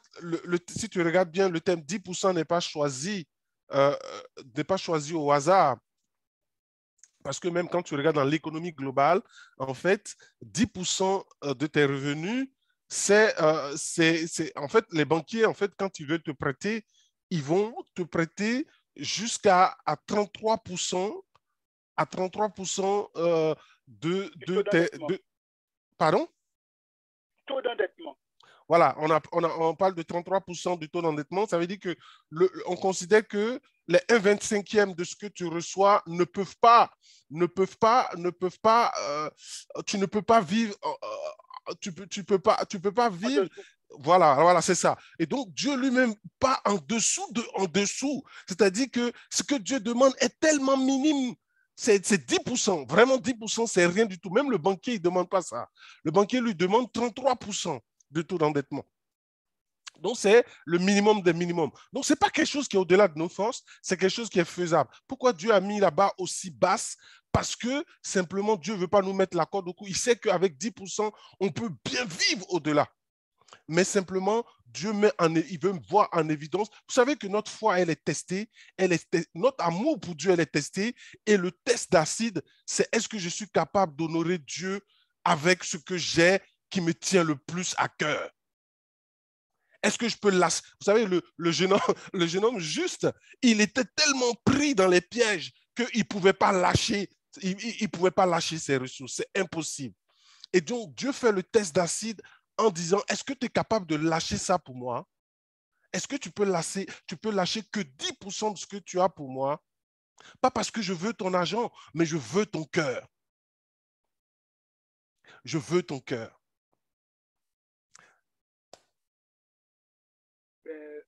si tu regardes bien, le thème 10% n'est pas choisi au hasard. Parce que même quand tu regardes dans l'économie globale, en fait, 10% de tes revenus, en fait, les banquiers, en fait, quand ils veulent te prêter, ils vont te prêter jusqu'à 33%, de tes... Pardon? Taux d'endettement. Voilà, on parle de 33% du taux d'endettement. Ça veut dire que on considère que les 1/25e de ce que tu reçois tu ne peux pas vivre, tu peux pas vivre. Voilà, c'est ça. Et donc, Dieu lui-même pas en dessous. C'est-à-dire que ce que Dieu demande est tellement minime. C'est 10%, vraiment 10%, c'est rien du tout. Même le banquier, il ne demande pas ça. Le banquier lui demande 33% de taux d'endettement. Donc, c'est le minimum des minimums. Donc, ce n'est pas quelque chose qui est au-delà de nos forces, c'est quelque chose qui est faisable. Pourquoi Dieu a mis la barre aussi basse? Parce que simplement, Dieu ne veut pas nous mettre la corde au cou. Il sait qu'avec 10%, on peut bien vivre au-delà. Mais simplement, il veut voir en évidence. Vous savez que notre foi, elle est testée. Notre amour pour Dieu, elle est testée. Et le test d'acide, c'est est-ce que je suis capable d'honorer Dieu avec ce que j'ai qui me tient le plus à cœur? Est-ce que je peux lâcher? Vous savez, le jeune homme juste, il était tellement pris dans les pièges qu'il ne pouvait pas lâcher. Il pouvait pas lâcher ses ressources. C'est impossible. Et donc, Dieu fait le test d'acide en disant, est-ce que tu es capable de lâcher ça pour moi? Est-ce que tu peux lâcher que 10% de ce que tu as pour moi? Pas parce que je veux ton argent, mais je veux ton cœur. Je veux ton cœur.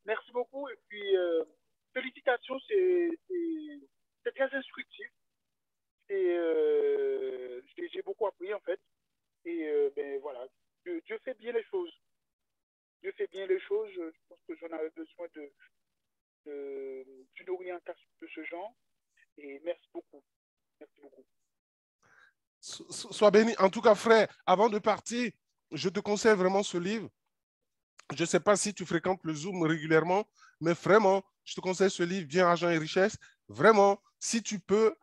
Merci beaucoup. Et puis, félicitations, c'est très instructif. Et j'ai beaucoup appris, en fait. Et voilà, Dieu fait bien les choses. Dieu fait bien les choses. Je pense que j'en avais besoin d'une orientation de ce genre. Et merci beaucoup. Merci beaucoup. Sois béni. En tout cas, frère, avant de partir, je te conseille vraiment ce livre. Je ne sais pas si tu fréquentes le Zoom régulièrement, mais vraiment, je te conseille ce livre, Bien, argent et richesse. Vraiment, si tu peux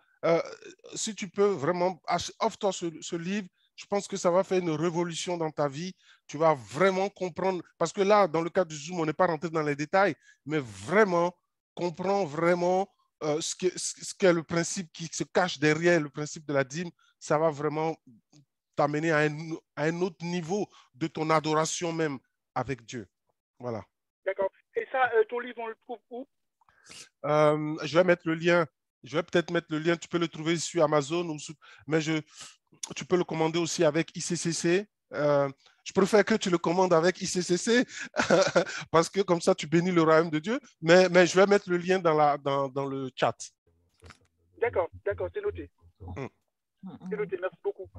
vraiment, offre-toi ce livre. Je pense que ça va faire une révolution dans ta vie. Tu vas vraiment comprendre, parce que là, dans le cadre du Zoom, on n'est pas rentré dans les détails, mais vraiment, comprends vraiment ce qu'est le principe qui se cache derrière le principe de la dîme. Ça va vraiment t'amener à un autre niveau de ton adoration même avec Dieu. Voilà. D'accord. Et ça, ton livre, on le trouve où? Je vais mettre le lien. Je vais peut-être mettre le lien. Tu peux le trouver sur Amazon, mais tu peux le commander aussi avec ICCC. Je préfère que tu le commandes avec ICCC parce que comme ça, tu bénis le royaume de Dieu. Mais je vais mettre le lien dans le chat. D'accord, c'est noté. C'est noté, merci beaucoup.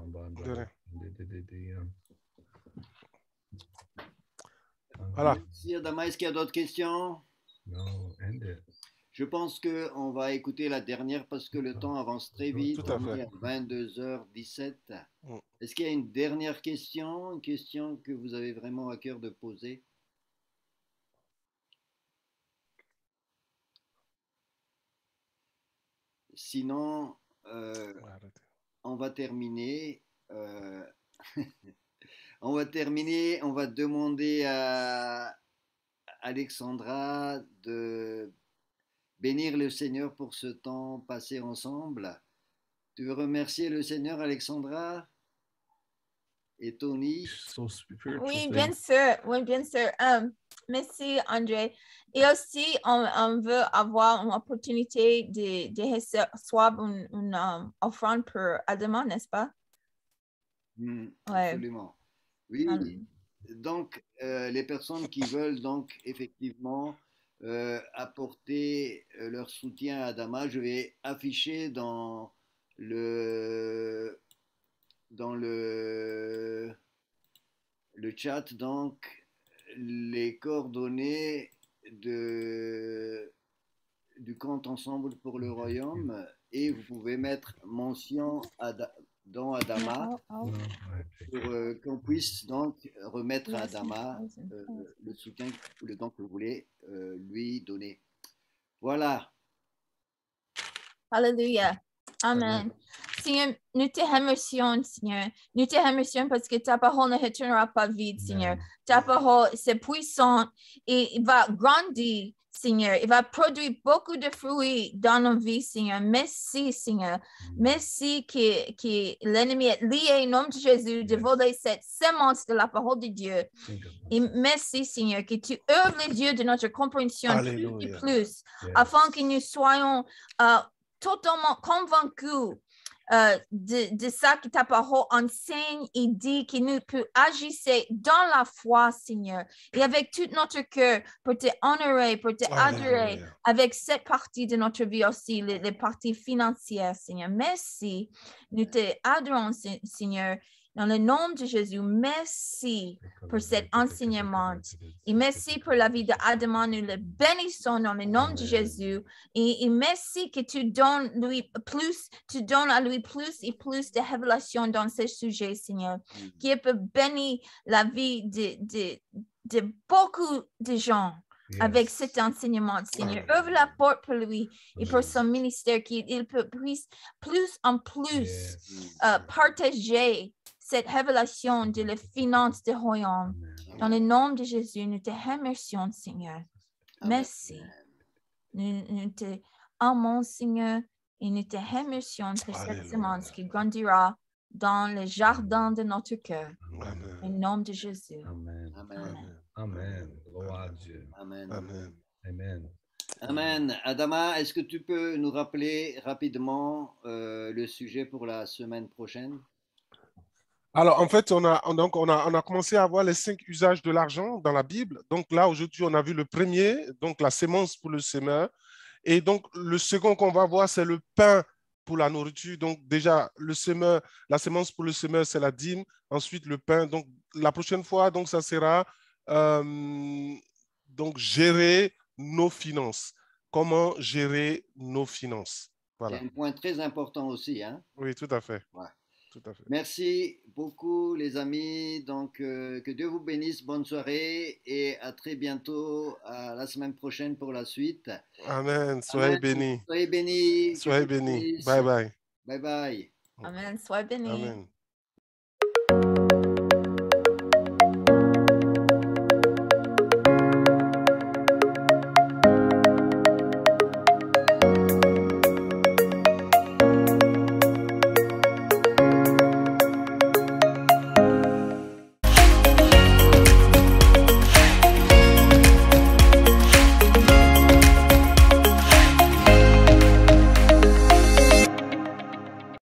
Voilà. Merci Adama. Est-ce qu'il y a d'autres questions? Je pense qu'on va écouter la dernière parce que le temps avance très vite. On est à 22h17. Est-ce qu'il y a une dernière question, une question que vous avez vraiment à cœur de poser? Sinon, on va terminer. On va terminer. On va demander à Alexandra de bénir le Seigneur pour ce temps passé ensemble. Tu veux remercier le Seigneur, Alexandra et Tony? Oui, bien sûr. Oui, bien sûr. Merci, André. Et aussi, on veut avoir une opportunité de recevoir une offrande pour Adama, n'est-ce pas? Absolument. Oui. Donc, les personnes qui veulent donc effectivement apporter leur soutien à Adama, je vais afficher dans le chat donc les coordonnées du compte Ensemble pour le Royaume, et vous pouvez mettre mention dans Adama pour qu'on puisse donc remettre à Adama le soutien, le don que vous voulez lui donner. Voilà. Alléluia. Amen. Seigneur, nous te remercions, Seigneur. Nous te remercions parce que ta parole ne retournera pas vide, Seigneur. Ta parole, c'est puissant et il va grandir, Seigneur. Il va produire beaucoup de fruits dans nos vies, Seigneur. Merci, Seigneur. Merci que l'ennemi est lié au nom de Jésus de voler cette semence de la parole de Dieu. Et merci, Seigneur, que tu œuvres les dieux de notre compréhension plus et plus, afin que nous soyons totalement convaincus de ça que ta parole enseigne et dit, que nous peut agir dans la foi, Seigneur, et avec tout notre cœur pour te honorer, pour te adorer, avec cette partie de notre vie aussi, les parties financières, Seigneur. Merci. Nous te adorons, Seigneur. Dans le nom de Jésus, merci pour cet enseignement. Et merci pour la vie d'Adama. Nous le bénissons dans le nom de Jésus. Et merci que tu donnes à lui plus et plus de révélations dans ce sujet, Seigneur. Qu'il peut bénir la vie de beaucoup de gens. Avec cet enseignement, Seigneur. Ouvre la porte pour lui et pour son ministère, qu'il peut plus en plus partager cette révélation de la finance du royaume. Dans le nom de Jésus, nous te remercions, Seigneur. Merci. Nous te aimons, Seigneur, et nous te remercions pour cette semence qui grandira dans le jardin de notre cœur. Au nom de Jésus. Amen. Amen. Amen. Gloire à Dieu. Amen. Amen. Amen. Amen. Adama, est-ce que tu peux nous rappeler rapidement le sujet pour la semaine prochaine? Alors, en fait, on a commencé à voir les 5 usages de l'argent dans la Bible. Donc là, aujourd'hui, on a vu le premier, donc la sémence pour le semeur. Et donc, le second qu'on va voir, c'est le pain pour la nourriture. Donc, déjà, le semeur, la sémence pour le semeur, c'est la dîme. Ensuite, le pain. Donc, la prochaine fois, donc, ça sera donc gérer nos finances. Comment gérer nos finances. Voilà. C'est un point très important aussi, hein? Oui, tout à fait. Ouais. Tout à fait. Merci beaucoup, les amis. Donc, que Dieu vous bénisse. Bonne soirée et à très bientôt, à la semaine prochaine pour la suite. Amen. Soyez bénis. Soyez bénis. Soyez bénis. Bye bye. Bye bye. Amen. Soyez bénis. Amen.